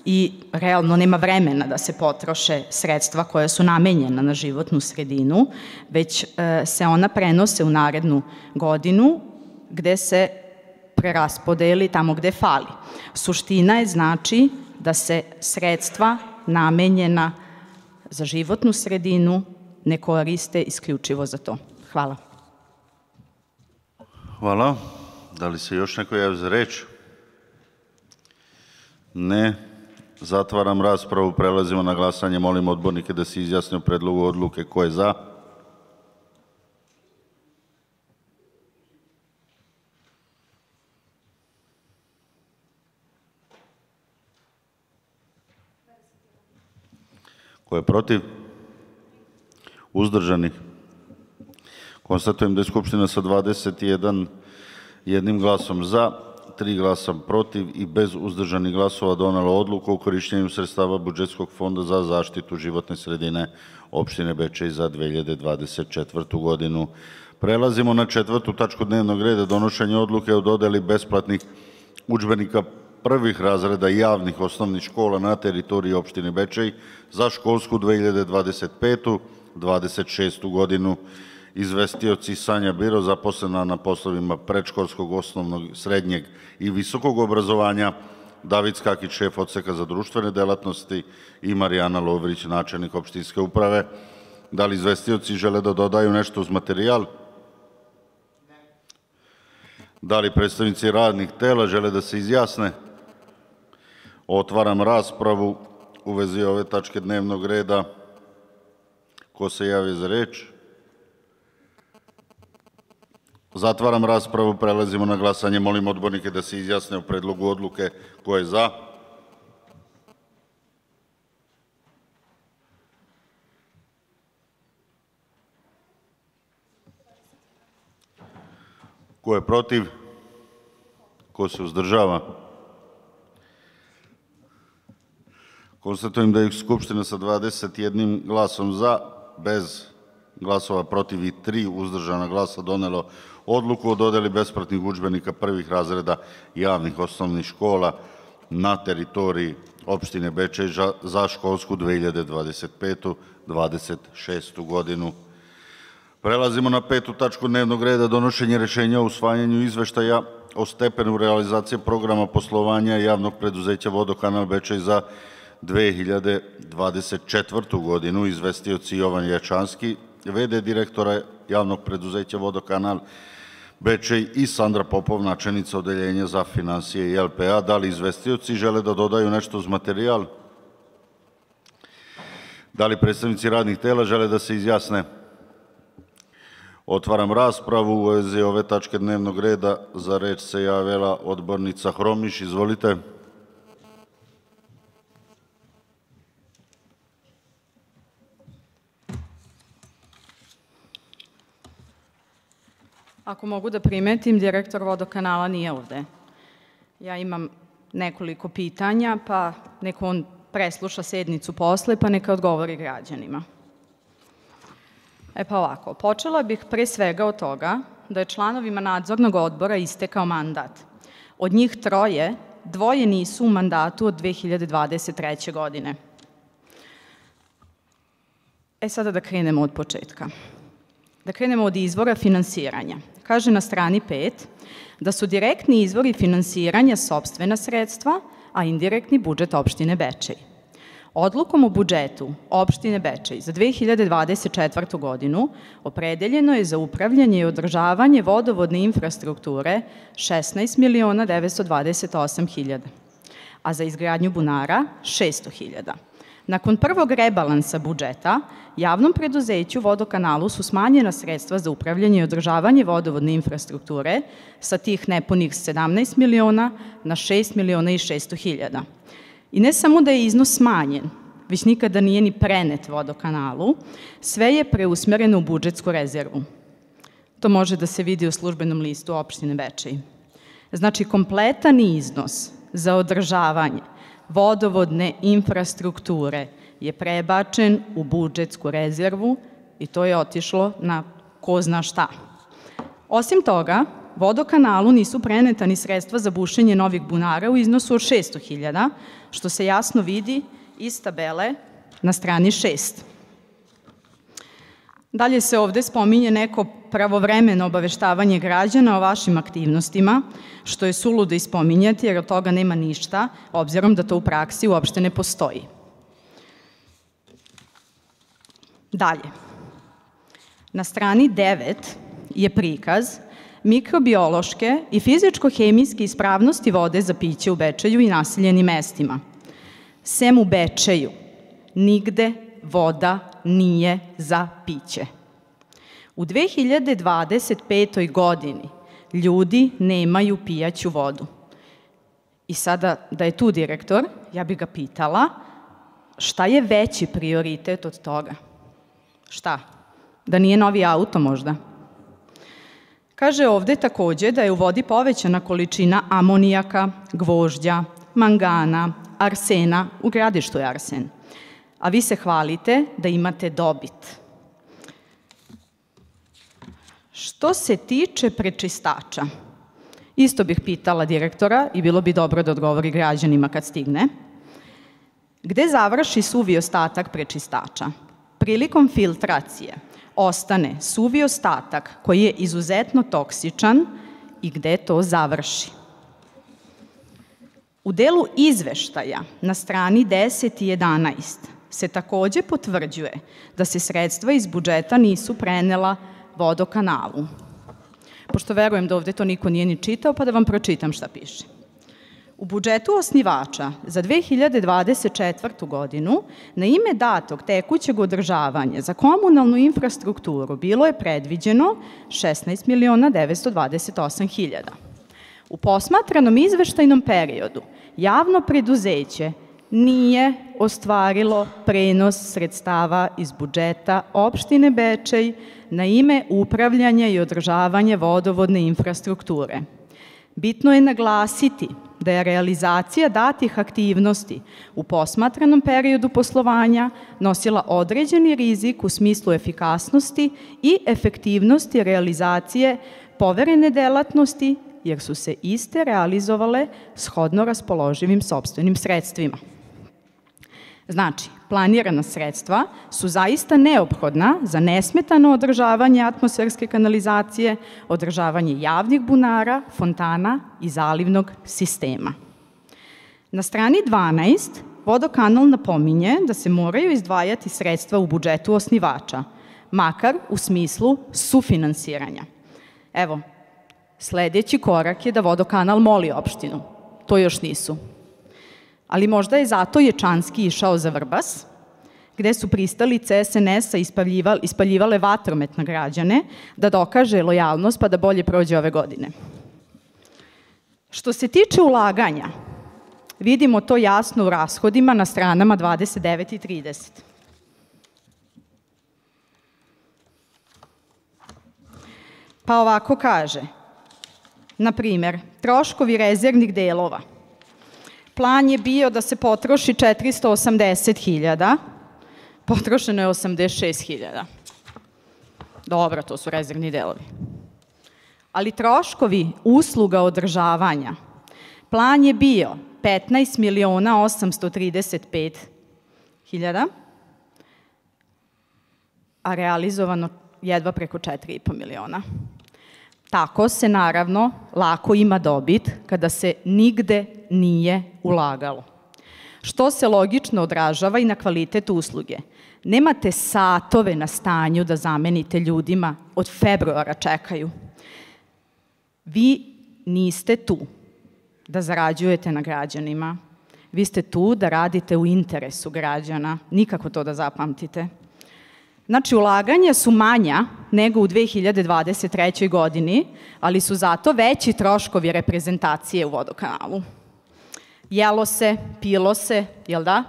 i realno nema vremena da se potroše sredstva koja su namenjena na životnu sredinu, već se ona prenose u narednu godinu gde se preraspodeli tamo gde fali. Suština je znači da se sredstva namenjena za životnu sredinu ne koriste isključivo za to. Hvala. Hvala. Da li se još neko javi za reč? Ne. Zatvaram raspravu. Prelazimo na glasanje. Molim odbornike da se izjasne o predlogu odluke. Ko je za? Ko je protiv? Uzdržanih? Konstatujem da je Skupština sa 21 jednim glasom za, 3 glasa protiv i bez uzdržanih glasova donela odluku o korišćenju sredstava budžetskog fonda za zaštitu životne sredine opštine Bečej za 2024. godinu. Prelazimo na 4. tačku dnevnog reda, donošenje odluke o dodeli besplatnih udžbenika prvih razreda javnih osnovnih škola na teritoriji opštine Bečej za školsku 2025-26. godinu. Izvestioci Sanja Biro, zaposlena na poslovima predškolskog, osnovnog, srednjeg i visokog obrazovanja, David Skakić, šef odseka za društvene delatnosti i Marijana Lovrić, načelnik opštinske uprave. Da li izvestioci žele da dodaju nešto uz materijal? Da li predstavnici radnih tela žele da se izjasne? Otvaram raspravu u vezi ove tačke dnevnog reda. Ko se javi za reč? Zatvaram raspravu. Prelazimo na glasanje. Molim odbornike da se izjasne o predlogu odluke. Ko je za? Ko je protiv? Ko se uzdržava? Konstatujem da je Skupština sa 21 glasom za, bez glasova protiv i 3 uzdržana glasa donelo odluku o dodeli besplatnih udžbenika prvih razreda javnih osnovnih škola na teritoriji opštine Bečej za školsku 2025-26. godinu. Prelazimo na 5. tačku dnevnog reda, donošenje rešenja o usvajanju izveštaja o stepenu realizacije programa poslovanja javnog preduzeća Vodokanal Bečej za 2024. godinu. Izvestioci Jovan Jačanski, v.d. direktora javnog preduzeća Vodokanal Bečej i Sandra Popov, načelnica odeljenja za finansije i LPA. Da li izvestioci žele da dodaju nešto uz materijal? Da li predstavnici radnih tela žele da se izjasne? Otvaram raspravu u vezi ove tačke dnevnog reda. Za reč se javila odbornica Hromiš. Izvolite. Ako mogu da primetim, direktor Vodokanala nije ovde. Ja imam nekoliko pitanja, pa neka on presluša sednicu posle, pa neka odgovori građanima. Pa ovako, počela bih pre svega od toga da je članovima nadzornog odbora istekao mandat. Od njih 3, 2 nisu u mandatu od 2023. godine. Sada da krenemo od početka. Da krenemo od izvora finansiranja. Kaže na strani 5 da su direktni izvori finansiranja sopstvena sredstva, a indirektni budžet opštine Bečej. Odlukom o budžetu opštine Bečej za 2024. godinu opredeljeno je za upravljanje i održavanje vodovodne infrastrukture 16.928.000, a za izgradnju bunara 600.000. Nakon prvog rebalansa budžeta, javnom preduzeću Vodokanalu su smanjena sredstva za upravljanje i održavanje vodovodne infrastrukture sa tih nepunih 17 miliona na 6.600.000. I ne samo da je iznos smanjen, već nikada nije ni prenet Vodokanalu, sve je preusmereno u budžetsku rezervu. To može da se vidi u službenom listu opštine Bečej. Znači, kompletan iznos za održavanje vodovodne infrastrukture je prebačen u budžetsku rezervu i to je otišlo na ko zna šta. Osim toga, Vodokanalu nisu preneta ni sredstva za bušenje novih bunara u iznosu od 600.000, što se jasno vidi iz tabele na strani 6. Dalje se ovde spominje neko pravovremeno obaveštavanje građana o vašim aktivnostima, što je suludo ispominjati jer od toga nema ništa, obzirom da to u praksi uopšte ne postoji. Dalje. Na strani 9 je prikaz mikrobiološke i fizičko-hemijske ispravnosti vode za piće u Bečeju i naseljenim mestima. Sem u Bečeju, nigde voda nije za piće. U 2025. godini ljudi nemaju pijaću vodu. I sada, da je tu direktor, ja bih ga pitala šta je veći prioritet od toga? Šta? Da nije novi auto možda? Kaže ovde takođe da je u vodi povećana količina amonijaka, gvožđa, mangana, arsena, u Gradištu je arsen. A vi se hvalite da imate dobit. Što se tiče prečistača, isto bih pitala direktora i bilo bi dobro da odgovori građanima kad stigne. Gde završi suvi ostatak prečistača? Prilikom filtracije ostane suvi ostatak koji je izuzetno toksičan i gde to završi. U delu izveštaja na strani 10 i 11 se takođe potvrđuje da se sredstva iz budžeta nisu prenela Vodokanalu. Pošto verujem da ovde to niko nije ni čitao, pa da vam pročitam šta piše. U budžetu osnivača za 2024. godinu na ime datog tekućeg održavanja za komunalnu infrastrukturu bilo je predviđeno 16.928.000. U posmatranom izveštajnom periodu javno preduzeće nije ostvarilo prenos sredstava iz budžeta opštine Bečej na ime upravljanja i održavanja vodovodne infrastrukture. Bitno je naglasiti da je realizacija datih aktivnosti u posmatranom periodu poslovanja nosila određeni rizik u smislu efikasnosti i efektivnosti realizacije poverene delatnosti, jer su se iste realizovale shodno raspoloživim sopstvenim sredstvima. Znači, planirana sredstva su zaista neophodna za nesmetano održavanje atmosferske kanalizacije, održavanje javnih bunara, fontana i zalivnog sistema. Na strani 12 vodokanal napominje da se moraju izdvajati sredstva u budžetu osnivača, makar u smislu sufinansiranja. Evo, sledeći korak je da vodokanal moli opštinu. To još nisu. Ali možda je zato Ječanski išao za Vrbas, gde su pristalice SNS-a ispaljivale vatromet na građane da dokaže lojalnost pa da bolje prođe ove godine. Što se tiče ulaganja, vidimo to jasno u rashodima na stranama 29 i 30. Pa ovako kaže, na primer, troškovi rezervnih delova. Plan je bio da se potroši 480.000, potrošeno je 86.000. Dobro, to su rezervni delovi. Ali troškovi usluga održavanja, plan je bio 15.835.000, a realizovano jedva preko 4,5 miliona. Tako se, naravno, lako ima dobit kada se nigde nije ulagalo. Što se logično odražava i na kvalitet usluge. Nemate satove na stanju da zamenite ljudima, od februara čekaju. Vi niste tu da zarađujete na građanima. Vi ste tu da radite u interesu građana. Nikako to da zapamtite. Znači, ulaganja su manja nego u 2023. godini, ali su zato veći troškovi reprezentacije u vodokanalu. Jelo se, pilo se, jel da?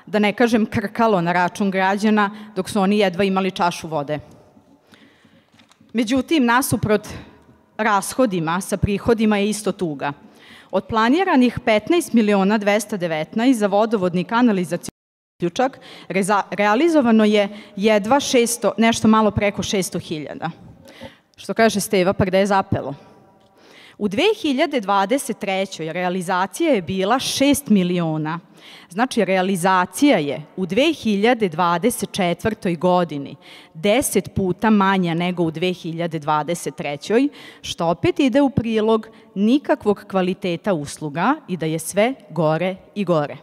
Da ne kažem krkalo na račun građana, dok su oni jedva imali čašu vode. Međutim, nasuprot rashodima sa prihodima je isto tuga. Od planiranih 15.219.000 za vodovodni kanalizacioni priključak realizovano je jedva nešto malo preko 600.000. Što kaže Steva, pa gde je zapelo? U 2023. realizacija je bila 6 miliona. Znači, realizacija je u 2024. godini 10 puta manja nego u 2023. što opet ide u prilog nikakvog kvaliteta usluga i da je sve gore i gore.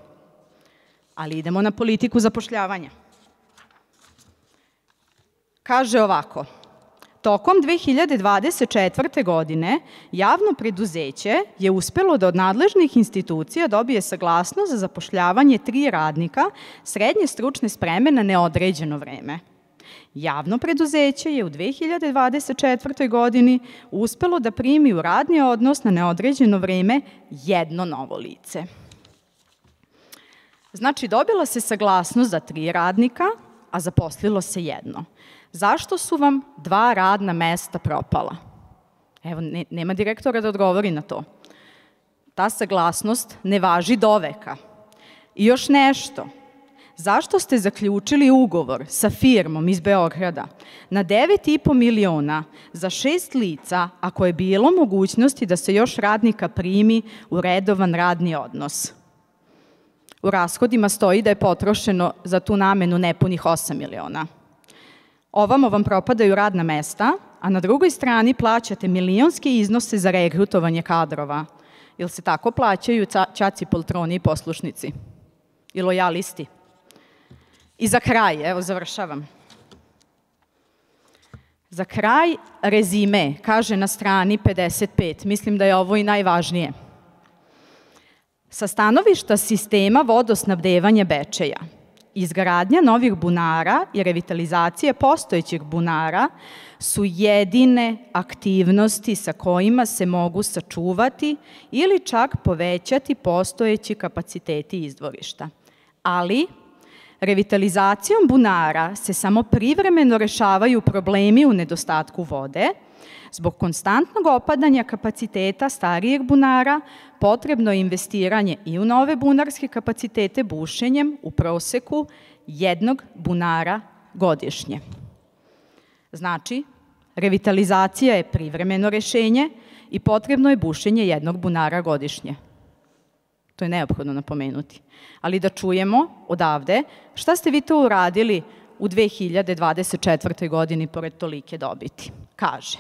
Ali idemo na politiku zapošljavanja. Kaže ovako, tokom 2024. godine javno preduzeće je uspelo da od nadležnih institucija dobije saglasnost za zapošljavanje 3 radnika srednje stručne spreme na neodređeno vreme. Javno preduzeće je u 2024. godini uspelo da primi u radni odnos na neodređeno vreme 1 novo lice. Znači, dobila se saglasnost za 3 radnika, a zaposlilo se 1. Zašto su vam 2 radna mesta propala? Evo, nema direktora da odgovori na to. Ta saglasnost ne važi doveka. I još nešto. Zašto ste zaključili ugovor sa firmom iz Beograda na 9,5 miliona za 6 lica, ako je bilo mogućnosti da se još radnika primi u redovan radni odnos? U rashodima stoji da je potrošeno za tu namenu nepunih 8 miliona. Ovamo vam propadaju radna mesta, a na drugoj strani plaćate milionske iznose za regrutovanje kadrova. Jel se tako plaćaju ćaci, poltroni i poslušnici? I lojalisti? I za kraj, evo završavam. Za kraj rezime, kaže na strani 55, mislim da je ovo i najvažnije. Sa stanovišta sistema vodosnabdevanja Bečeja, izgradnja novih bunara i revitalizacija postojećih bunara su jedine aktivnosti sa kojima se mogu sačuvati ili čak povećati postojeći kapaciteti izvorišta. Ali Revitalizacijom bunara se samo privremeno rešavaju problemi u nedostatku vode. Zbog konstantnog opadanja kapaciteta starijeg bunara potrebno je investiranje i u nove bunarske kapacitete bušenjem u proseku 1 bunara godišnje. Znači, revitalizacija je privremeno rešenje i potrebno je bušenje 1 bunara godišnje. To je neophodno napomenuti. Ali da čujemo odavde šta ste vi to uradili u 2024. godini pored tolike dobiti. Kaže,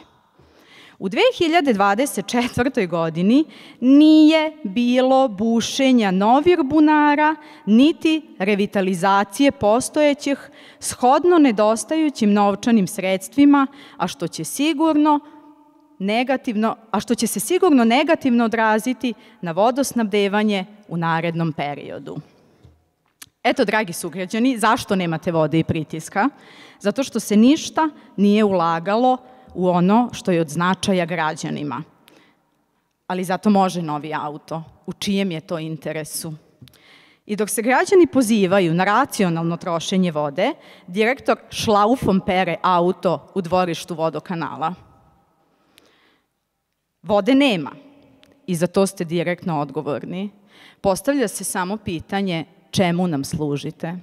u 2024. godini nije bilo bušenja novih bunara, niti revitalizacije postojećih shodno nedostajućim novčanim sredstvima, a što će se sigurno negativno odraziti na vodosnabdevanje u narednom periodu. Eto, dragi sugrađani, zašto nemate vode i pritiska? Zato što se ništa nije ulagalo u ono što je od značaja građanima. Ali zato može novi auto. U čijem je to interesu? I dok se građani pozivaju na racionalno trošenje vode, direktor šlaufom pere auto u dvorištu vodokanala. Vode nema i za to ste direktno odgovorni. Postavlja se samo pitanje čemu nam služite.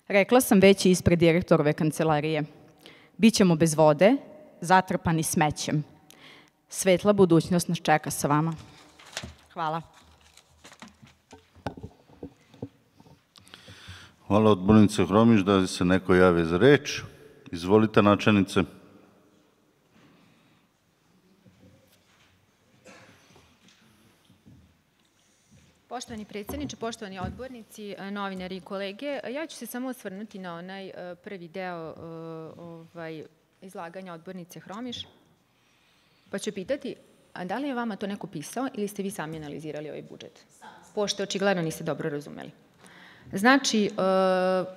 Rekla sam već i ispred direktorove kancelarije. Bićemo bez vode, zatrpani smećem. Svetla budućnost nas čeka sa vama. Hvala. Hvala odbornice Hromić. Da li se neko javi za reč? Izvolite, načelnice. Poštovani predsjedniče, poštovani odbornici, novinari i kolege, ja ću se samo osvrnuti na onaj prvi deo izlaganja odbornice Hromić, pa ću pitati, a da li je vama to neko pisao ili ste vi sami analizirali ovaj budžet? Pošto očigledno niste dobro razumeli. Znači,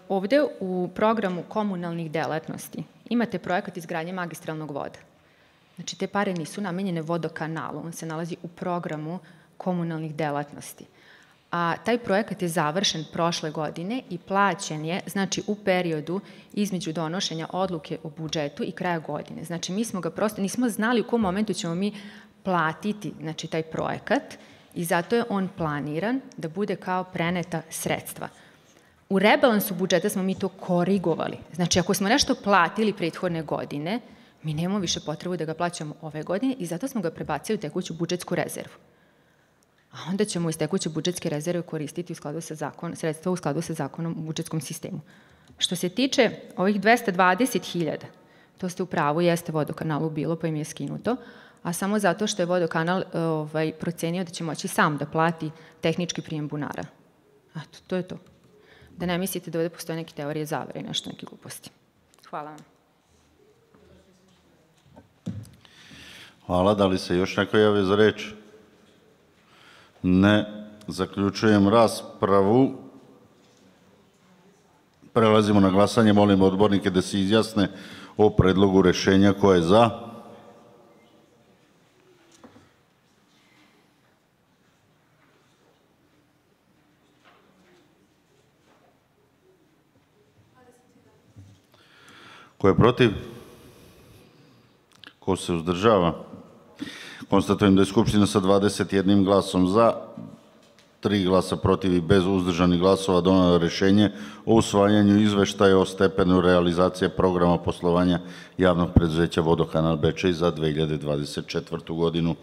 ovde u programu komunalnih delatnosti imate projekat izgradnje magistralnog voda. Znači, te pare nisu namenjene vodokanalu, on se nalazi u programu komunalnih delatnosti. A taj projekat je završen prošle godine i plaćen je, znači, u periodu između donošenja odluke o budžetu i kraja godine. Znači, mi smo ga prosto, nismo znali u kom momentu ćemo mi platiti, znači, taj projekat i zato je on planiran da bude kao preneta sredstva. U rebalansu budžeta smo mi to korigovali. Znači, ako smo nešto platili prethodne godine, mi nemamo više potrebu da ga plaćamo ove godine i zato smo ga prebacili u tekuću budžetsku rezervu. A onda ćemo iz tekuće budžetske rezerve koristiti sredstva u skladu sa zakonom u budžetskom sistemu. Što se tiče ovih 220.000, to ste u pravu, jeste vodokanalu bilo, pa im je skinuto, a samo zato što je vodokanal procenio da će moći sam da plati tehnički prijem bunara. Eto, to je to. Da ne mislite da ovde postoje neke teorije zavere i nešto, neke gluposti. Hvala vam. Hvala. Da li se još neko javio za reč? Ne. Zaključujem raspravu. Prelazimo na glasanje. Molim odbornike da se izjasne o predlogu rešenja. Ko je za? Ko je protiv? Ko se uzdržava? Konstatujem da je Skupština sa 21 glasom za, 3 glasa protiv i bez uzdržanih glasova donela rešenje o usvajanju izveštaja o stepenu realizacije programa poslovanja javnog preduzeća Vodokanal Bečej za 2024. godinu.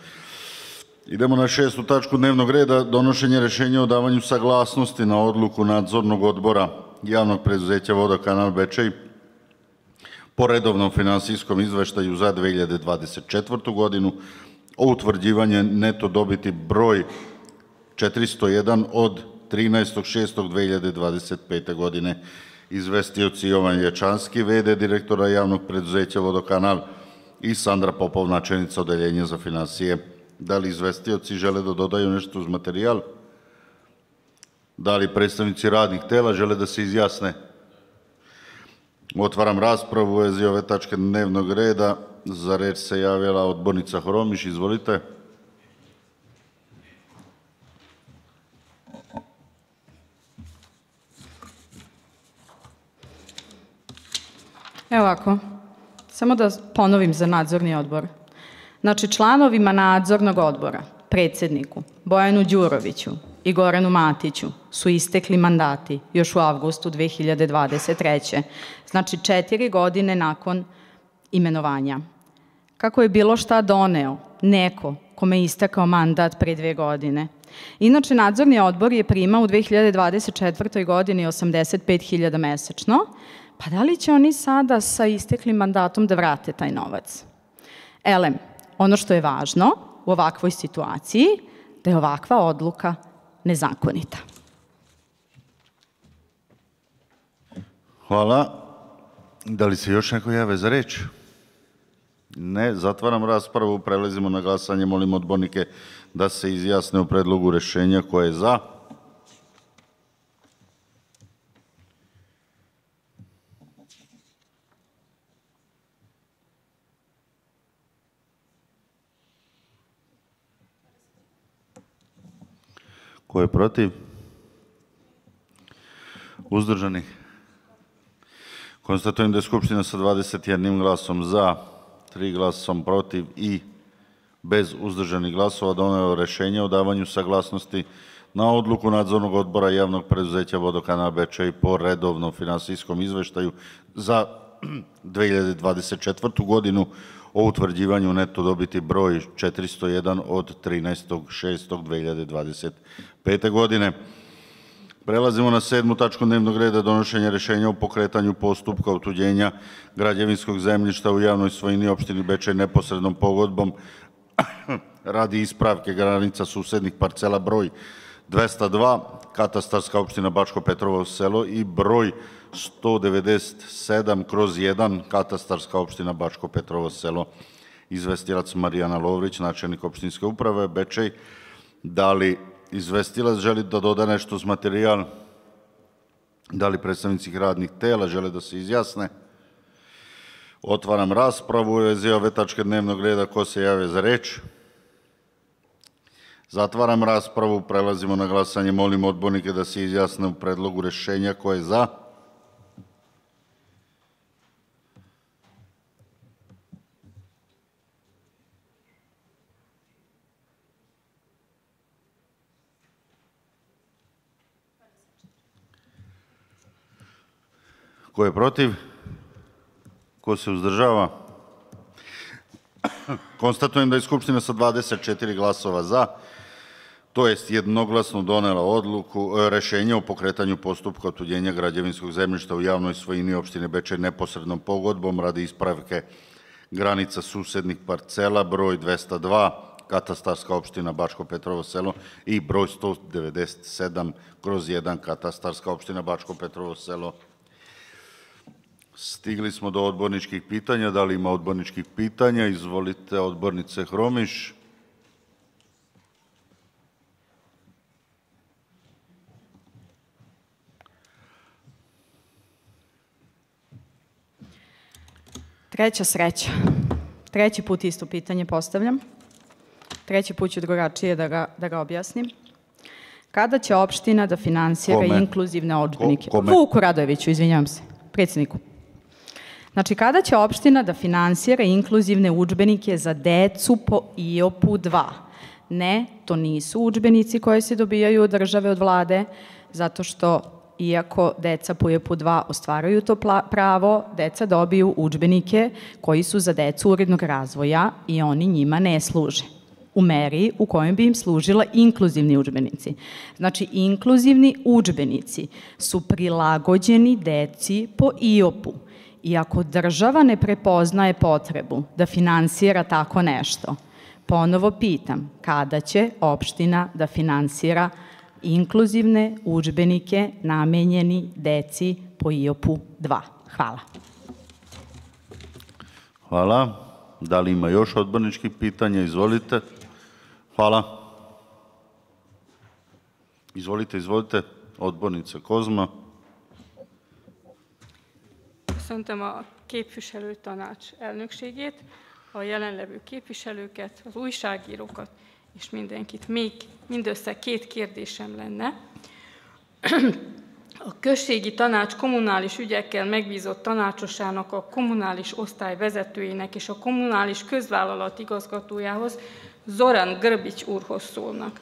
Idemo na 6. tačku dnevnog reda, donošenje rešenja o davanju saglasnosti na odluku nadzornog odbora javnog preduzeća Vodokanal Bečej po redovnom finansijskom izveštaju za 2024. godinu o utvrđivanje neto dobiti broj 401 od 13.6.2025. godine. Izvestioci Jovan Ječanski, v.d. direktora javnog preduzeća Vodokanal i Sandra Popov, načelnica odeljenja za finansije. Da li izvestioci žele da dodaju nešto uz materijal? Da li predstavnici radnih tela žele da se izjasne? Otvaram raspravu u vezi ove tačke dnevnog reda. Za reč se javila odbornica Hromić. Izvolite. Evo ovako, samo da ponovim za nadzorni odbor. Znači, članovima nadzornog odbora, predsjedniku, Bojanu Đuroviću i Goranu Matiću su istekli mandati još u avgustu 2023. Znači, 4 godine nakon imenovanja. Kako je bilo šta doneo neko kome je istekao mandat pre 2 godine? Inače, nadzorni odbor je primao u 2024. godini 85.000 mesečno, pa da li će oni sada sa isteklim mandatom da vrate taj novac? Elem, ono što je važno u ovakvoj situaciji, da je ovakva odluka nezakonita. Hvala. Da li se još neko jave za reč? Ne, zatvaram raspravu, prelazimo na glasanje. Molim odbornike da se izjasne o predlogu rešenja. Ko je za? Ko je protiv? Uzdržanih? Konstatujem da je Skupština sa 21 glasom za, 3 glasom protiv i bez uzdržanih glasova donela rešenje o davanju saglasnosti na odluku Nadzornog odbora Javnog preduzeća Vodokanala Bečej po redovnom finansijskom izveštaju za 2024. godinu o utvrđivanju neto dobiti broj 401 od 13.6.2025. godine. Prelazimo na 7. tačku dnevnog reda, donošenje rešenja o pokretanju postupka otuđenja građevinskog zemljišta u javnoj svojini opštini Bečej neposrednom pogodbom radi ispravke granica susednih parcela broj 202, katastarska opština Bačko Petrovo selo i broj 197/1, katastarska opština Bačko Petrovo selo. Izvestilac Marijana Lovrić, načelnik opštinske uprave Bečej. Da li izvestilac želi da doda nešto uz materijal? Da li predstavnici radnih tela žele da se izjasne? Otvaram raspravu u vezi ove tačke dnevnog reda. Ko se javlja za reč? Zatvaram raspravu, prelazimo na glasanje. Molim odbornike da se izjasne u predlogu rešenja. Ko je za? Ko je protiv? Ko se uzdržava? Konstatujem da je Skupština sa 24 glasova za, to jest jednoglasno donela rešenje o pokretanju postupka otuđenja građevinskog zemljišta u javnoj svojini opštine Bečej neposrednom pogodbom radi ispravke granica susednih parcela broj 202, katastarska opština Bačko Petrovo selo i broj 197/1, katastarska opština Bačko Petrovo selo. Stigli smo do odborničkih pitanja. Da li ima odborničkih pitanja? Izvolite, odbornice Hromiš. Treća sreća. 3. put isto pitanje postavljam. 3. put ću drugačije da ga objasnim. Kada će opština da finansira inkluzivne udžbenike? Vuku Radojeviću, izvinjavam se, predsjedniku. Znači, kada će opština da finansira inkluzivne udžbenike za decu po IOP-u 2? Ne, to nisu udžbenici koji se dobijaju od države, od vlade, zato što iako deca po IOP-u 2 ostvaruju to pravo, deca dobiju udžbenike koji su za decu urednog razvoja i oni njima ne služe u meri u kojem bi im služila inkluzivni udžbenici. Znači, inkluzivni udžbenici su prilagođeni deci po IOP-u. I ako država ne prepoznaje potrebu da finansira tako nešto, ponovo pitam, kada će opština da finansira inkluzivne udžbenike namenjeni deci po IOP-u 2? Hvala. Hvala. Da li ima još odborničkih pitanja? Izvolite. Hvala. Izvolite, odbornica Kozma. Köszöntöm a képviselőtanács elnökségét, a jelenlevő képviselőket, az újságírókat és mindenkit. Még mindössze 2 kérdésem lenne. A községi tanács kommunális ügyekkel megbízott tanácsosának, a kommunális osztály vezetőjének és a kommunális közvállalat igazgatójához, Zoran Grbić úrhoz szólnak.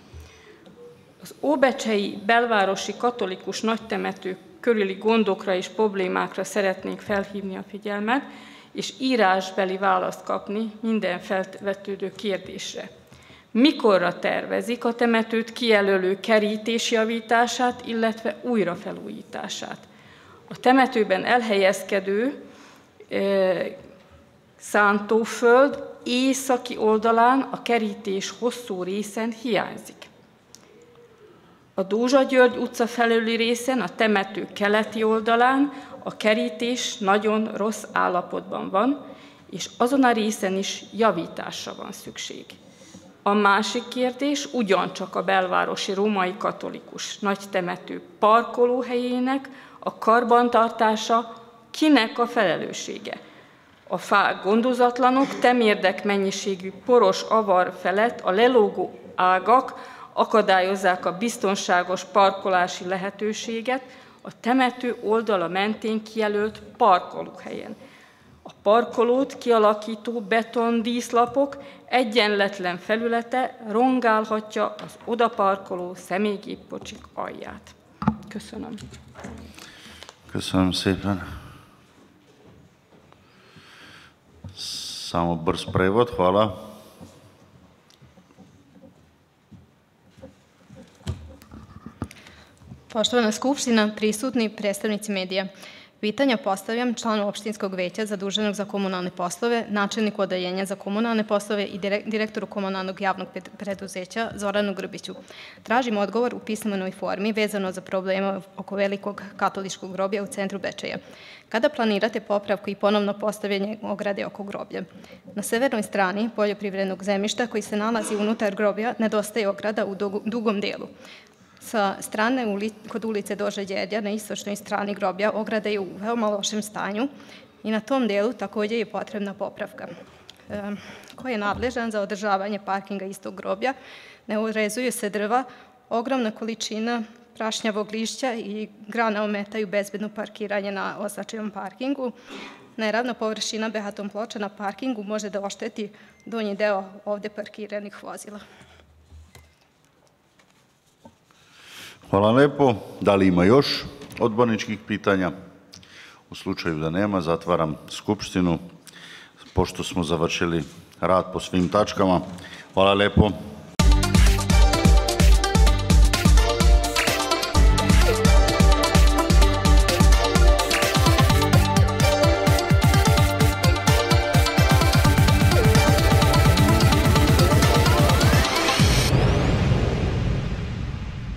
Az óbecsei belvárosi katolikus nagytemető körüli gondokra és problémákra szeretnénk felhívni a figyelmet, és írásbeli választ kapni minden felvetődő kérdésre. Mikorra tervezik a temetőt kijelölő kerítés javítását, illetve újrafelújítását? A temetőben elhelyezkedő szántóföld északi oldalán a kerítés hosszú részen hiányzik. A Dózsa György utca felőli részen, a temető keleti oldalán a kerítés nagyon rossz állapotban van, és azon a részen is javításra van szükség. A másik kérdés ugyancsak a belvárosi római katolikus nagytemető parkolóhelyének a karbantartása, kinek a felelőssége. A fák gondozatlanok, temérdek mennyiségű poros avar felett a lelógó ágak akadályozzák a biztonságos parkolási lehetőséget a temető oldala mentén kijelölt parkolóhelyen. A parkolót kialakító betondíszlapok egyenletlen felülete rongálhatja az odaparkoló személygépkocsik alját. Köszönöm. Köszönöm szépen. Samo brz prevod, hvala. Poštovana Skupština, prisutni predstavnici medija. Pitanja postavljam članu opštinskog veća zaduženog za komunalne poslove, načelniku odeljenja za komunalne poslove i direktoru komunalnog javnog preduzeća Zoranu Grbiću. Tražim odgovor u pismenoj formi vezano za probleme oko velikog katoličkog groblja u centru Bečeja. Kada planirate popravku i ponovno postavljanje ograde oko groblja? Na severnoj strani poljoprivrednog zemljišta koji se nalazi unutar groblja nedostaje ograda u dugom delu. Sa strane kod ulice Dože Đerđa na istočnoj strani groblja ograda je u veoma lošem stanju i na tom delu takođe je potrebna popravka. Ko je nadležan za održavanje parkinga istog groblja? Ne urezuju se drva, ogromna količina prašnjavog lišća i grana ometaju bezbedno parkiranje na označenom parkingu. Neravna površina behaton ploča na parkingu može da ošteti donji deo ovde parkiranih vozila. Hvala lepo. Da li ima još odborničkih pitanja? U slučaju da nema, zatvaram Skupštinu, pošto smo završili rad po svim tačkama. Hvala lepo.